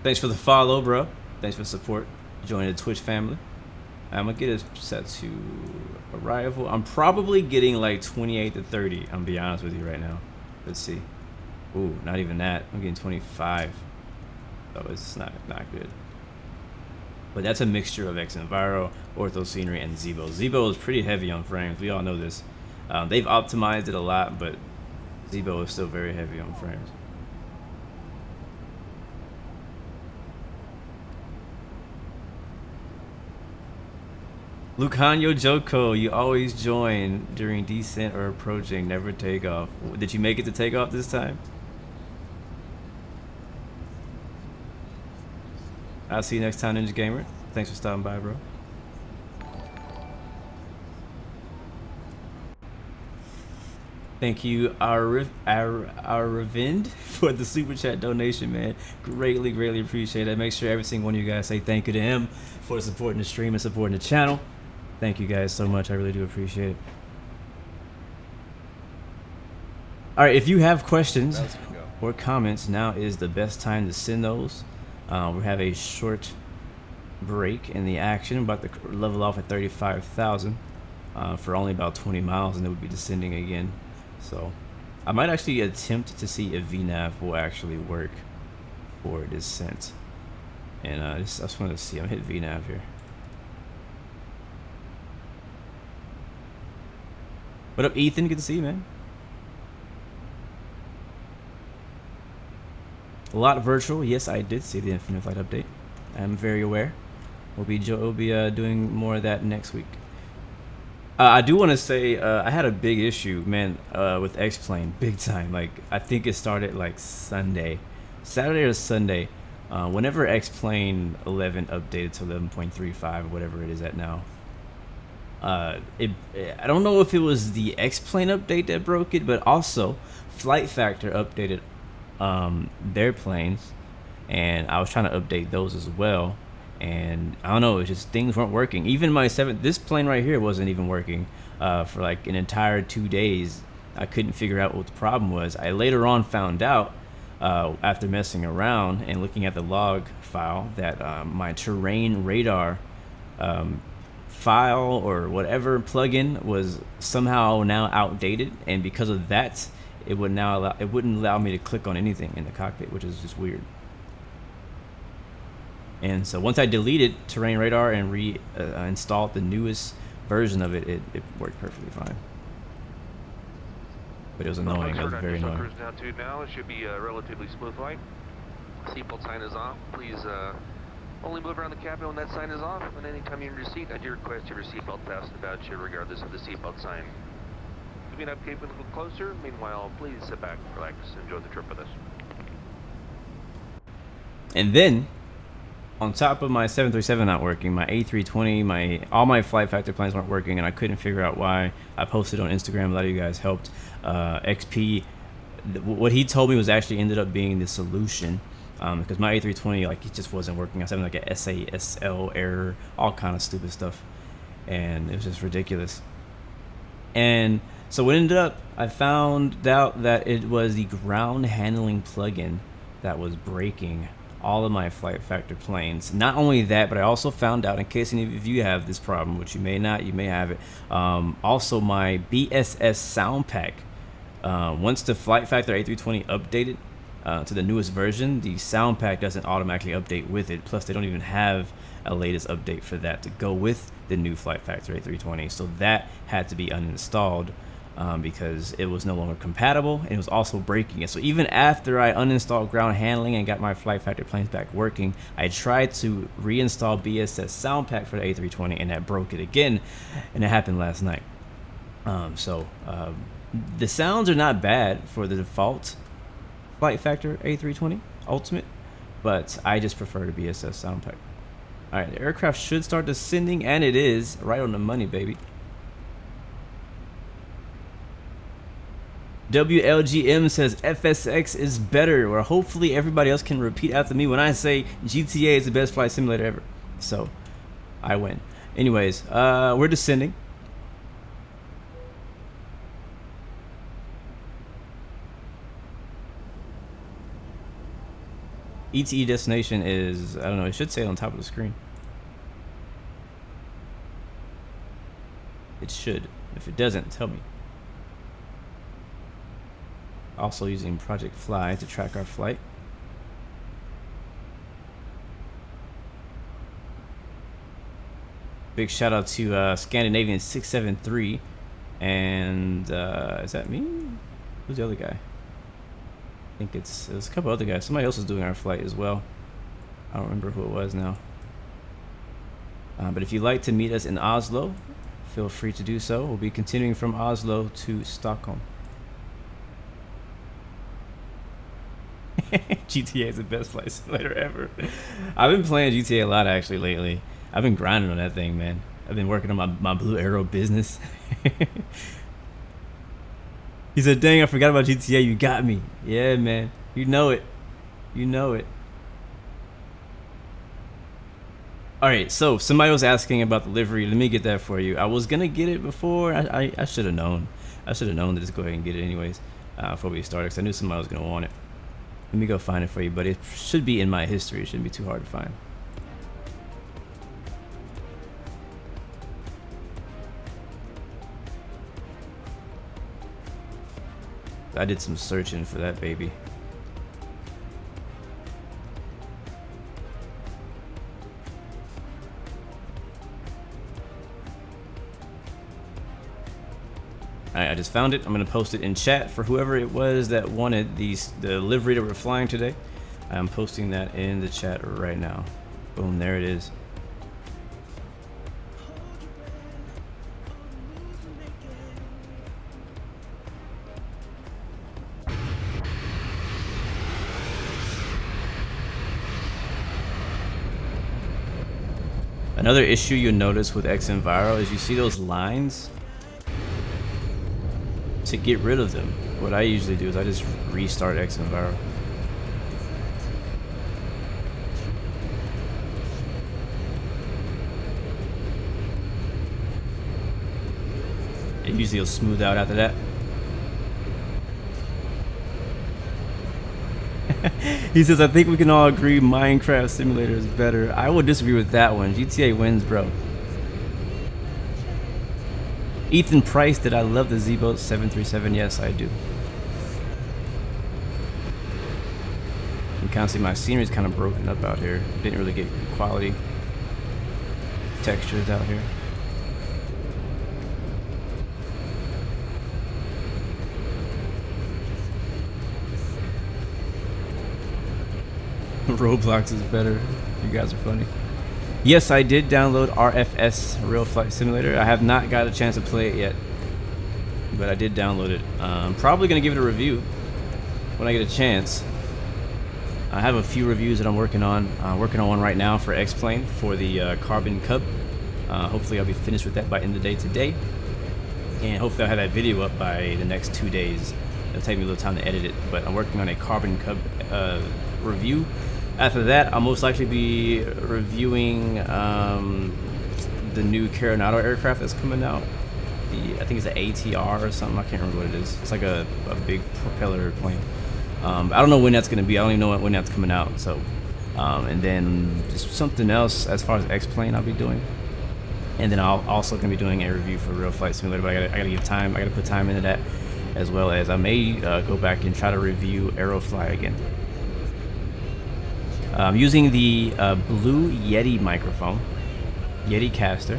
Thanks for the follow, bro. Thanks for the support. Joining the Twitch family. I'm gonna get it set to arrival. I'm probably getting like 28 to 30. I'm gonna be honest with you right now. Let's see. Ooh, not even that. I'm getting 25. So it's not good. But that's a mixture of xmrbluemc, ortho scenery, and Zibo. Zibo is pretty heavy on frames. We all know this. They've optimized it a lot, but Zibo is still very heavy on frames. Lucanio Joko, you always join during descent or approaching, never take off. Did you make it to take off this time? I'll see you next time, Ninja Gamer. Thanks for stopping by, bro. Thank you, Aravind, for the super chat donation, man. Greatly appreciate it. Make sure every single one of you guys say thank you to him for supporting the stream and supporting the channel. Thank you guys so much. I really do appreciate it. All right, if you have questions or comments, now is the best time to send those. We have a short break in the action, about to level off at 35,000 for only about 20 miles, and then we'll be descending again. So I might actually attempt to see if VNAV will actually work for descent. And I just want to see. I'm hit VNAV here. What up, Ethan? Good to see you, man. A lot virtual. Yes, I did see the Infinite Flight update. I'm very aware. We'll be doing more of that next week. I do want to say I had a big issue, man, with X-Plane, big time. Like, I think it started like Saturday or Sunday. Whenever X-Plane 11 updated to 11.35 or whatever it is at now. I don't know if it was the X-Plane update that broke it, but also Flight Factor updated their planes, and I was trying to update those as well, and I don't know, it's just things weren't working. Even my this plane right here wasn't even working for like an entire 2 days. I couldn't figure out what the problem was. I later on found out after messing around and looking at the log file that my terrain radar file or whatever plugin was somehow now outdated, and because of that it wouldn't allow me to click on anything in the cockpit, which is just weird. And so once I deleted terrain radar and reinstalled the newest version of it, it worked perfectly fine. But it was annoying. It was very annoying. Cruise altitude now. It should be a relatively smooth flight. Seatbelt sign is off. Please only move around the cabin when that sign is off. And anytime you're in your seat, I do request your seatbelt fastened about you regardless of the seatbelt sign. Moving up cabin a little closer. Meanwhile, please sit back, relax, enjoy the trip with us. And then, on top of my 737 not working, my A320, all my flight factor plans weren't working, and I couldn't figure out why. I posted on Instagram. A lot of you guys helped. XP, what he told me was actually ended up being the solution, because my A320, like, it just wasn't working. I was having like a SASL error, all kind of stupid stuff, and it was just ridiculous. And so what ended up, I found out that it was the ground handling plugin that was breaking all of my flight factor planes. Not only that, but I also found out, in case any of you have this problem, which you may not, you may have it, also my BSS sound pack, once the flight factor A320 updated to the newest version, the sound pack doesn't automatically update with it. Plus, they don't even have a latest update for that to go with the new flight factor A320, so that had to be uninstalled because it was no longer compatible, and it was also breaking it. So even after I uninstalled ground handling and got my flight factor planes back working, I tried to reinstall BSS sound pack for the A320, and that broke it again, and it happened last night. The sounds are not bad for the default flight factor A320 Ultimate, but I just prefer the BSS sound pack. All right, the aircraft should start descending, and it is right on the money, baby. WLGM says FSX is better, or hopefully everybody else can repeat after me when I say GTA is the best flight simulator ever. So I win. Anyways, we're descending. ETE destination is, I don't know, it should say it on top of the screen. It should. If it doesn't, tell me. Also using Project Fly to track our flight. Big shout out to Scandanavian 673. And is that me? Who's the other guy? I think it's a couple other guys. Somebody else is doing our flight as well. I don't remember who it was now. But if you'd like to meet us in Oslo, feel free to do so. We'll be continuing from Oslo to Stockholm. GTA is the best flight simulator ever. I've been playing GTA a lot actually lately. I've been grinding on that thing, man. I've been working on my Blue Arrow business. He said, dang, I forgot about GTA. You got me. Yeah, man. You know it. You know it. Alright, so somebody was asking about the livery. Let me get that for you. I was going to get it before. I should have known. I should have known to just go ahead and get it anyways before we started, because I knew somebody was going to want it. Let me go find it for you, but it should be in my history. It shouldn't be too hard to find. I did some searching for that baby. Alright, I just found it. I'm gonna post it in chat for whoever it was that wanted the livery that we're flying today. I'm posting that in the chat right now. Boom, there it is. Another issue you'll notice with xmrbluemc is you see those lines. To get rid of them, what I usually do is I just restart xmrbluemc. It usually will smooth out after that. He says, I think we can all agree Minecraft Simulator is better. I would disagree with that one. GTA wins, bro. Ethan Price, did I love the Z-Boat 737? Yes, I do. You can kind of see my scenery is kind of broken up out here. Didn't really get good quality textures out here. Roblox is better. You guys are funny. Yes, I did download RFS Real Flight Simulator. I have not got a chance to play it yet, but I did download it. I'm probably gonna give it a review when I get a chance. I have a few reviews that I'm working on. Working on one right now for X-Plane for the Carbon Cub. Hopefully I'll be finished with that by end of the day today. And hopefully I'll have that video up by the next 2 days. It'll take me a little time to edit it, but I'm working on a Carbon Cub review. After that, I'll most likely be reviewing the new Caronado aircraft that's coming out. I think it's an ATR or something. I can't remember what it is. It's like a big propeller plane. I don't know when that's going to be. I don't even know when that's coming out. So, and then just something else as far as X-Plane I'll be doing. And then I'll also going to be doing a review for Real Flight Simulator. But I gotta give time. I gotta put time into that, as well as I may go back and try to review Aerofly again. I'm using the Blue Yeti microphone, Yeti caster.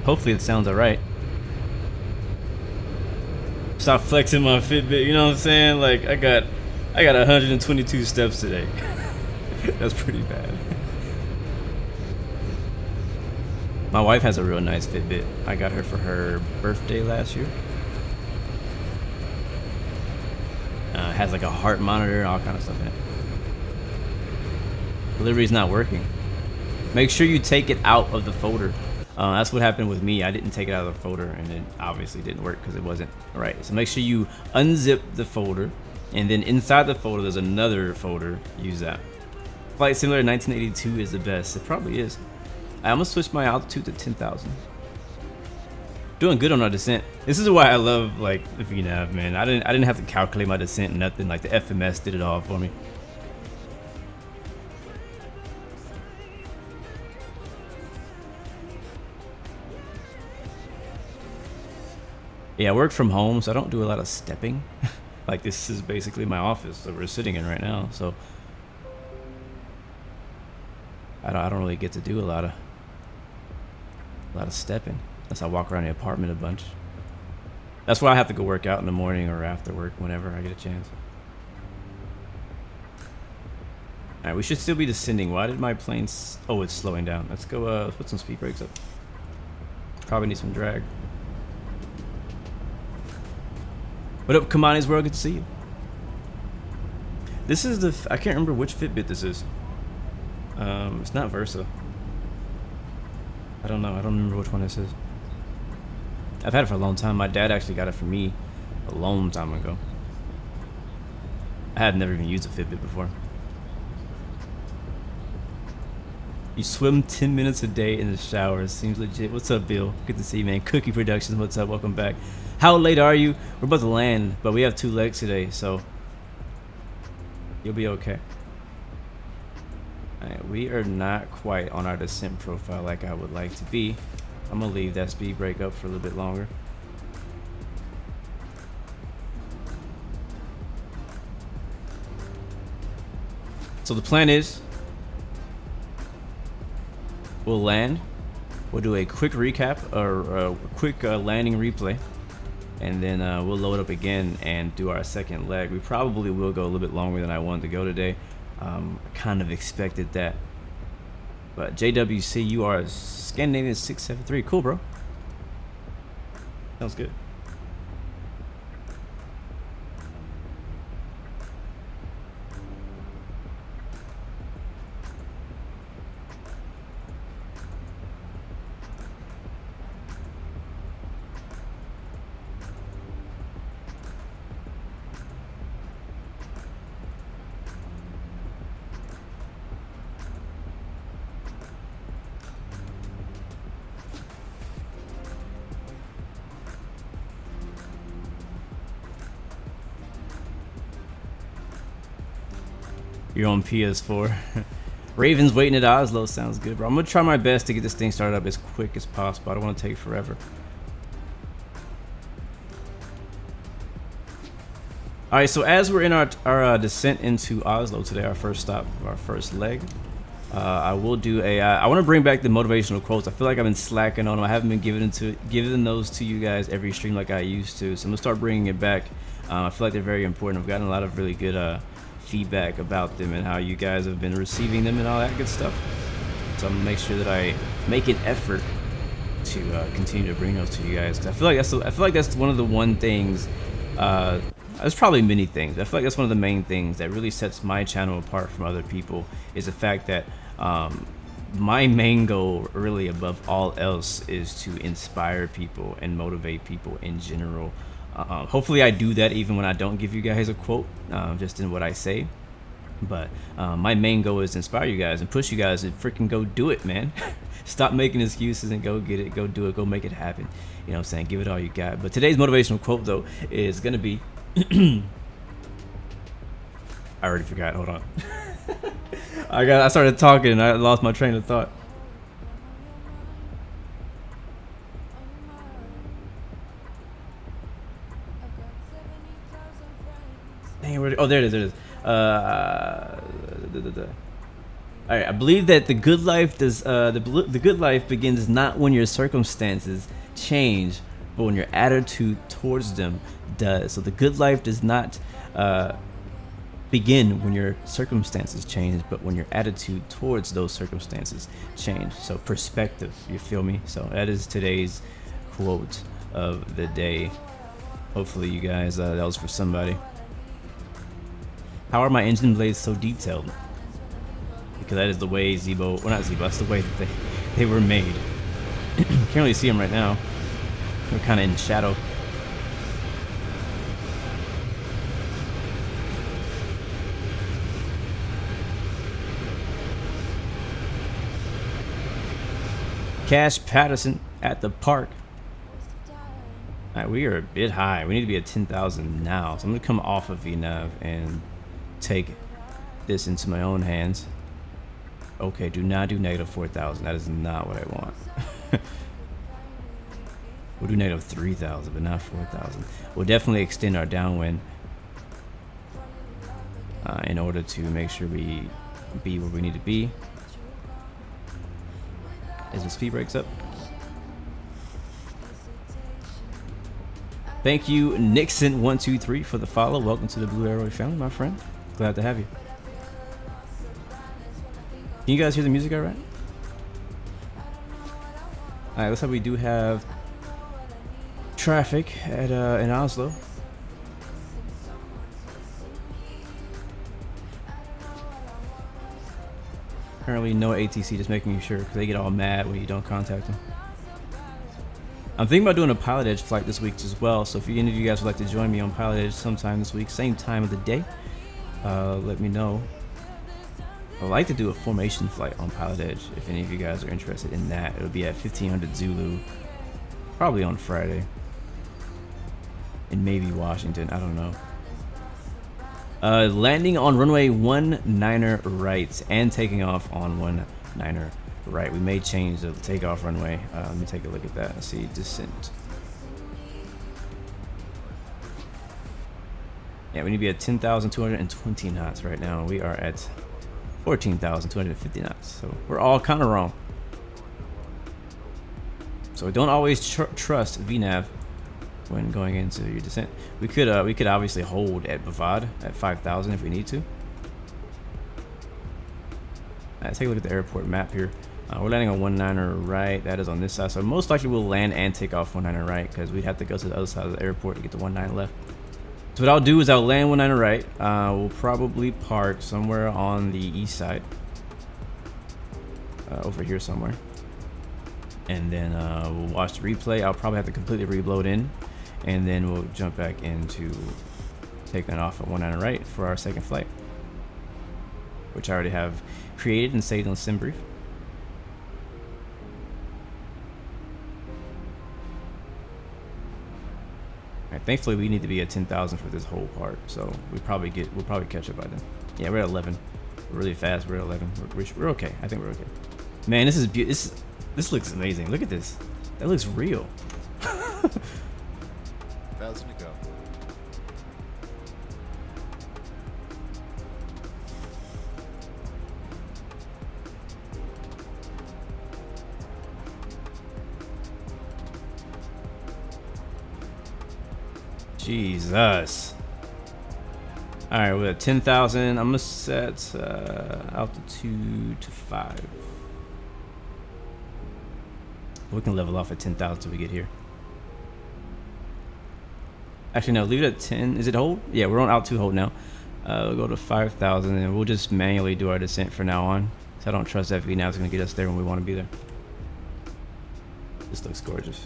Hopefully it sounds alright. Stop flexing my Fitbit, you know what I'm saying? Like I got 122 steps today. That's pretty bad. My wife has a real nice Fitbit. I got her for her birthday last year. It has like a heart monitor and all kind of stuff in it. Delivery's not working. Make sure you take it out of the folder. That's what happened with me. I didn't take it out of the folder, and it obviously didn't work because it wasn't right. So make sure you unzip the folder, and then inside the folder there's another folder. Use that. Flight Simulator 1982 is the best. It probably is. I almost switched my altitude to 10,000. Doing good on our descent. This is why I love like the VNav, man. I didn't have to calculate my descent, nothing. Like the FMS did it all for me. Yeah, I work from home, so I don't do a lot of stepping. Like this is basically my office that we're sitting in right now, so I don't really get to do a lot of stepping unless I walk around the apartment a bunch. That's why I have to go work out in the morning or after work whenever I get a chance. All right, we should still be descending. Why did my plane? Oh, it's slowing down. Let's go. Let's put some speed brakes up. Probably need some drag. What up, Kamani's World? Good to see you. This is the. I can't remember which Fitbit this is. It's not Versa. I don't know. I don't remember which one this is. I've had it for a long time. My dad actually got it for me a long time ago. I had never even used a Fitbit before. You swim 10 minutes a day in the shower. It seems legit. What's up, Bill? Good to see you, man. Cookie Productions. What's up? Welcome back. How late are you? We're about to land, but we have 2 legs today, so you'll be okay. Alright, we are not quite on our descent profile like I would like to be. I'm gonna leave that speed brake up for a little bit longer. So the plan is we'll land, we'll do a quick recap or a quick landing replay, and then we'll load up again and do our second leg. We probably will go a little bit longer than I wanted to go today. Kind of expected that. But JWC, you are Scandanavian 673. Cool, bro. Sounds good. You're on PS4. Ravens waiting at Oslo. Sounds good, bro. I'm gonna try my best to get this thing started up as quick as possible. I don't want to take forever. All right, so as we're in our descent into Oslo today, our first stop, our first leg, I will do a. I want to bring back the motivational quotes. I feel like I've been slacking on them. I haven't been giving those to you guys every stream like I used to. So I'm gonna start bringing it back. I feel like they're very important. I've gotten a lot of really good feedback about them and how you guys have been receiving them and all that good stuff. So I'm gonna make sure that I make an effort to continue to bring those to you guys. 'Cause I feel like that's one of the things there's probably many things. I feel like that's one of the main things that really sets my channel apart from other people, is the fact that my main goal, really above all else, is to inspire people and motivate people in general. Hopefully I do that even when I don't give you guys a quote, just in what I say. But my main goal is to inspire you guys and push you guys to freaking go do it, man. Stop making excuses and go get it, go do it, go make it happen. You know what I'm saying? Give it all you got. But today's motivational quote, though, is going to be... I already forgot. Hold on. I started talking and I lost my train of thought. Dang, oh, there it is. There it is. All right, I believe that the good life does. The good life begins not when your circumstances change, but when your attitude towards them does. So the good life does not begin when your circumstances change, but when your attitude towards those circumstances change. So perspective, you feel me? So that is today's quote of the day. Hopefully you guys, that was for somebody. How are my engine blades so detailed? Because that is the way Zebo, well not Zebo, that's the way that they were made. Can't really see them right now. They're kind of in shadow. Cash Patterson at the park. Alright, we are a bit high. We need to be at 10,000 now. So I'm going to come off of VNav and take this into my own hands. Okay, do not do negative 4,000. That is not what I want. We'll do negative 3,000, but not 4,000. We'll definitely extend our downwind in order to make sure we be where we need to be. As the speed breaks up. Thank you, Nixon123, for the follow. Welcome to the Blue Arrow family, my friend. Glad to have you. Can you guys hear the music all right? All right, looks like we do have traffic at in Oslo. Apparently no ATC, just making sure, because they get all mad when you don't contact them. I'm thinking about doing a Pilot Edge flight this week as well, so if any of you guys would like to join me on Pilot Edge sometime this week, same time of the day, let me know. I'd like to do a formation flight on Pilot Edge if any of you guys are interested in that. It'll be at 1500 Zulu, probably on Friday, in maybe Washington, I don't know. Landing on runway 19er right and taking off on 19er right. We may change the takeoff runway. Let me take a look at that. Let's see, descent. Yeah, we need to be at 10,220 knots right now. We are at 14,250 knots. So we're all kind of wrong. So don't always trust VNav when going into your descent. We could obviously hold at Bavad at 5,000 if we need to. Let's take a look at the airport map here. We're landing on 19er right. That is on this side. So most likely we'll land and take off 19er right, because we'd have to go to the other side of the airport to get the 19 left. So what I'll do is I'll land 19er right. We'll probably park somewhere on the east side. Over here somewhere. And then we'll watch the replay. I'll probably have to completely reload in. And then we'll jump back into taking off at 19er right for our second flight, which I already have created and saved on SimBrief. Alright, thankfully we need to be at 10,000 for this whole part, so we'll probably catch up by then. Yeah, we're at 11. We're really fast. We're at 11. We're okay. I think we're okay. Man, this is beautiful. This looks amazing. Look at this. That looks real. 1,000 to go. Jesus. All right, we're at 10,000. I'm gonna set altitude to 5. We can level off at 10,000 till we get here. Actually, no, leave it at 10. Is it hold? Yeah, we're on altitude hold now. We'll go to 5,000 and we'll just manually do our descent from now on. So I don't trust that VNAV is going to get us there when we want to be there. This looks gorgeous.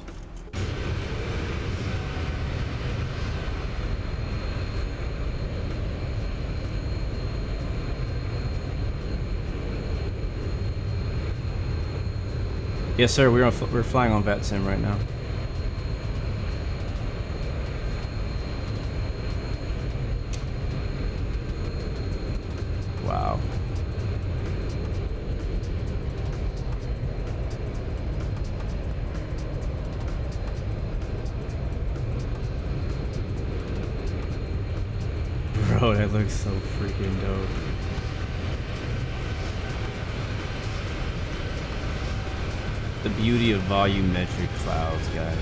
Yes, sir. We're flying on VATSIM right now. Wow. Bro, that looks so freaking dope. The beauty of volumetric clouds, guys.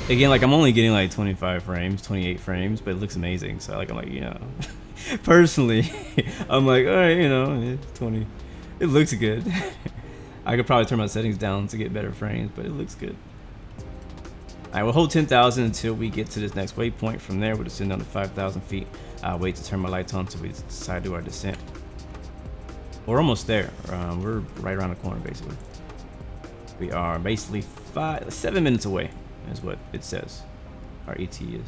Again, like I'm only getting like 25 frames, 28 frames, but it looks amazing. So like I'm like, you know, personally, I'm like, all right, you know, 20. It looks good. I could probably turn my settings down to get better frames, but it looks good. All right, we'll hold 10,000 until we get to this next waypoint. From there, we'll descend down to 5,000 feet. I'll wait to turn my lights on until we decide to do our descent. We're almost there. We're right around the corner, basically. We are basically 7 minutes away, is what it says. Our ET is.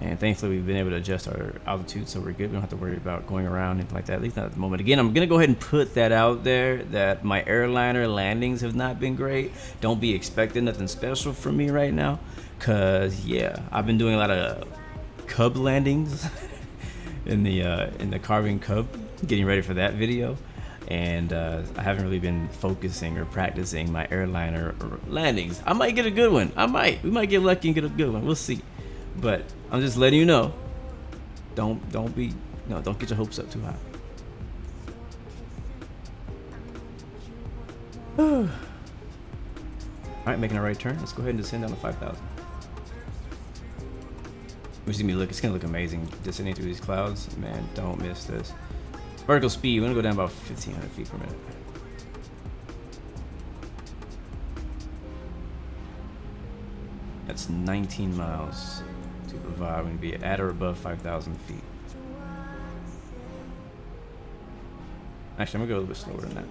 And thankfully, we've been able to adjust our altitude, so we're good. We don't have to worry about going around anything like that, at least not at the moment. Again, I'm going to go ahead and put that out there, that my airliner landings have not been great. Don't be expecting nothing special from me right now, because, yeah, I've been doing a lot of Cub landings in the Carving Cub, getting ready for that video. And I haven't really been focusing or practicing my airliner landings. I might get a good one. We might get lucky and get a good one. We'll see. But I'm just letting you know. Don't get your hopes up too high. All right, making a right turn. Let's go ahead and descend down to 5,000. It's gonna look amazing descending through these clouds. Man, don't miss this. Vertical speed. We're gonna go down about 1,500 feet per minute. That's 19 miles to provide. We're gonna be at or above 5,000 feet. Actually, I'm gonna go a little bit slower than that.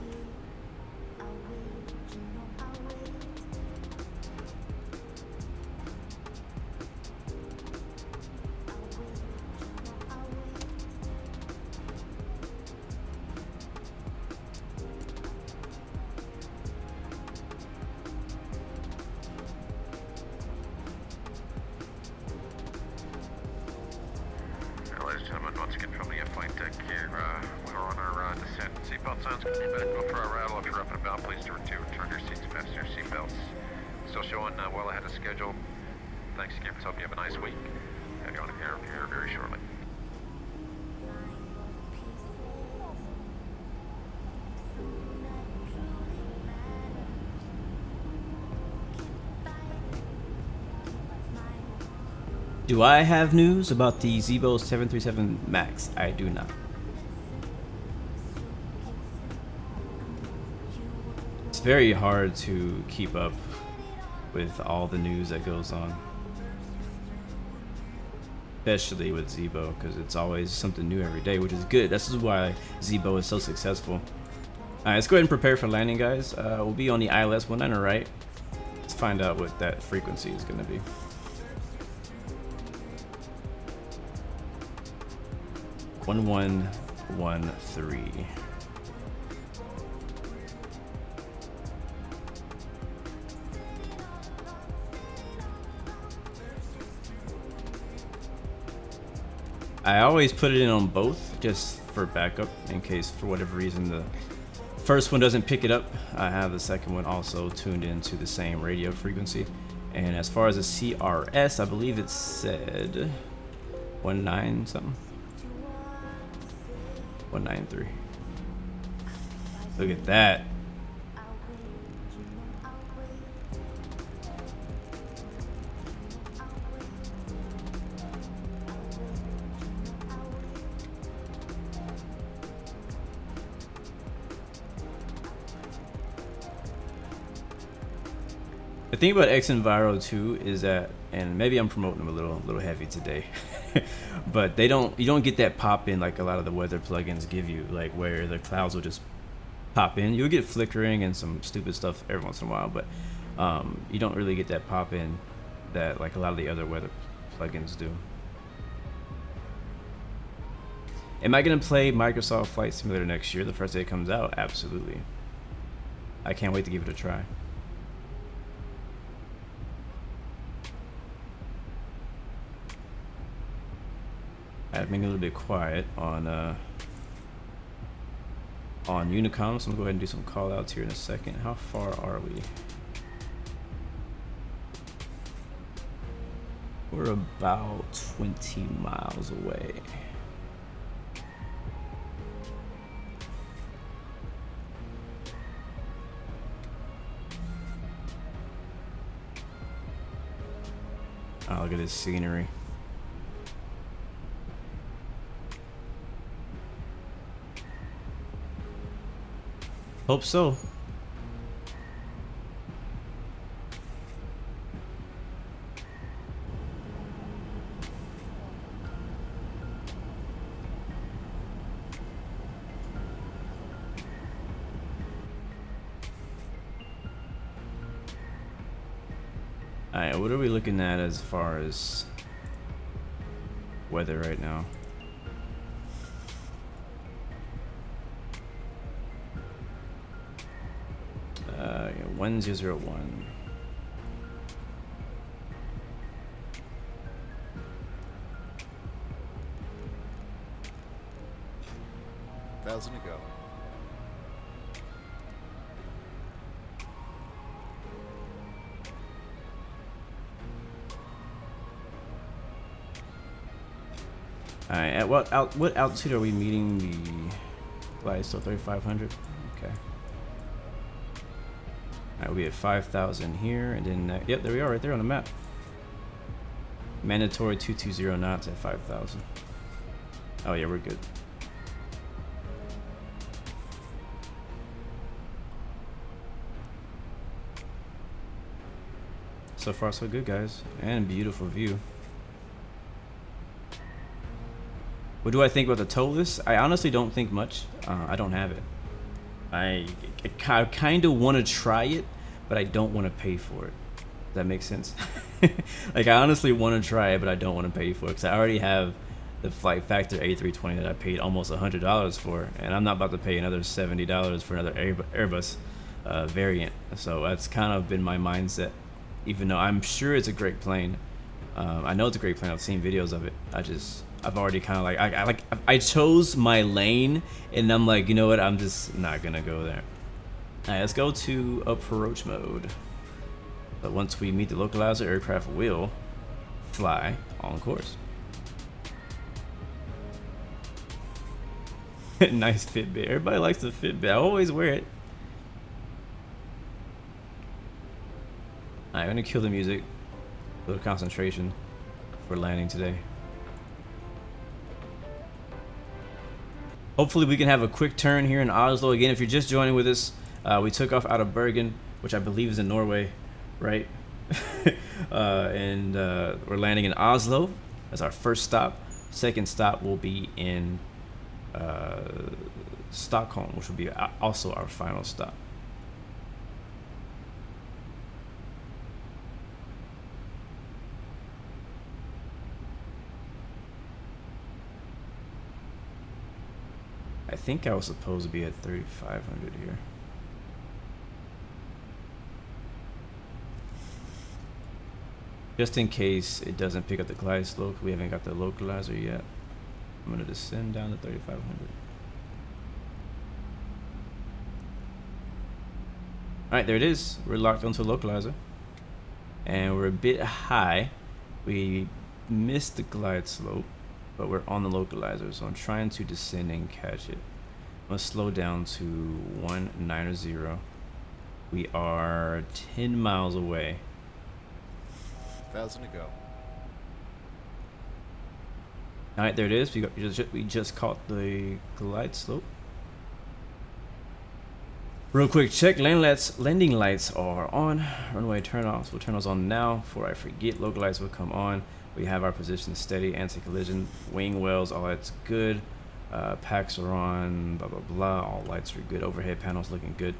Do I have news about the Zibo 737 MAX? I do not. It's very hard to keep up with all the news that goes on, especially with Zibo, because it's always something new every day, which is good. This is why Zibo is so successful. All right, let's go ahead and prepare for landing, guys. We'll be on the ILS 19, right? Let's find out what that frequency is going to be. 1113. I always put it in on both just for backup in case for whatever reason the first one doesn't pick it up. I have the second one also tuned into the same radio frequency. And as far as the CRS, I believe it said 19 something. 193. Look at that. The thing about xmrbluemc is that, and maybe I'm promoting them a little heavy today, but you don't get that pop in like a lot of the weather plugins give you, like where the clouds will just pop in. You'll get flickering and some stupid stuff every once in a while, but you don't really get that pop in that like a lot of the other weather plugins do. Am I gonna play Microsoft Flight Simulator next year, the first day it comes out? Absolutely. I can't wait to give it a try. I've been a little bit quiet on Unicom, so I'm gonna go ahead and do some call outs here in a second. How far are we? We're about 20 miles away. Oh, look at this scenery. Hope so. Alright, what are we looking at as far as weather right now? Yeah, 1001. Thousand to go. Alright, at what altitude are we meeting the glide? Still 3,500? Okay. Alright, we'll be at 5,000 here, and then, yep, there we are, right there on the map. Mandatory 220 knots at 5,000. Oh yeah, we're good. So far so good, guys, and beautiful view. What do I think about the tow list? I honestly don't think much. I don't have it. I kind of want to try it, but I don't want to pay for it. Does that make sense? Like, I honestly want to try it, but I don't want to pay for it because I already have the Flight Factor A320 that I paid almost $100 for, and I'm not about to pay another $70 for another Airbus variant. So that's kind of been my mindset, even though I'm sure it's a great plane. I know it's a great plane. I've seen videos of it. I've already kind of like I chose my lane, and I'm like, you know what, I'm just not gonna go there. All right, let's go to approach mode. But once we meet the localizer, aircraft will fly on course. Nice Fitbit. Everybody likes the Fitbit. I always wear it. All right, I'm gonna kill the music. A little concentration for landing today. Hopefully we can have a quick turn here in Oslo. Again, if you're just joining with us, we took off out of Bergen, which I believe is in Norway, right? And we're landing in Oslo as our first stop. Second stop will be in Stockholm, which will be also our final stop. I think I was supposed to be at 3,500 here. Just in case it doesn't pick up the glide slope, we haven't got the localizer yet. I'm gonna descend down to 3,500. Alright, there it is. We're locked onto the localizer. And we're a bit high. We missed the glide slope, but we're on the localizer, so I'm trying to descend and catch it. I'm gonna slow down to 190. We are 10 miles away. 1,000 to go. All right, there it is. We just caught the glide slope. Real quick check, landing lights are on. Runway turn-offs, we'll turn those on now before I forget. Local lights will come on. We have our position steady, anti-collision, wing wells, all that's good. Packs are on, blah, blah, blah. All lights are good. Overhead panels looking good.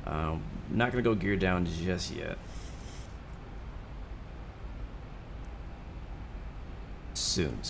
Not gonna go gear down just yet. Soon.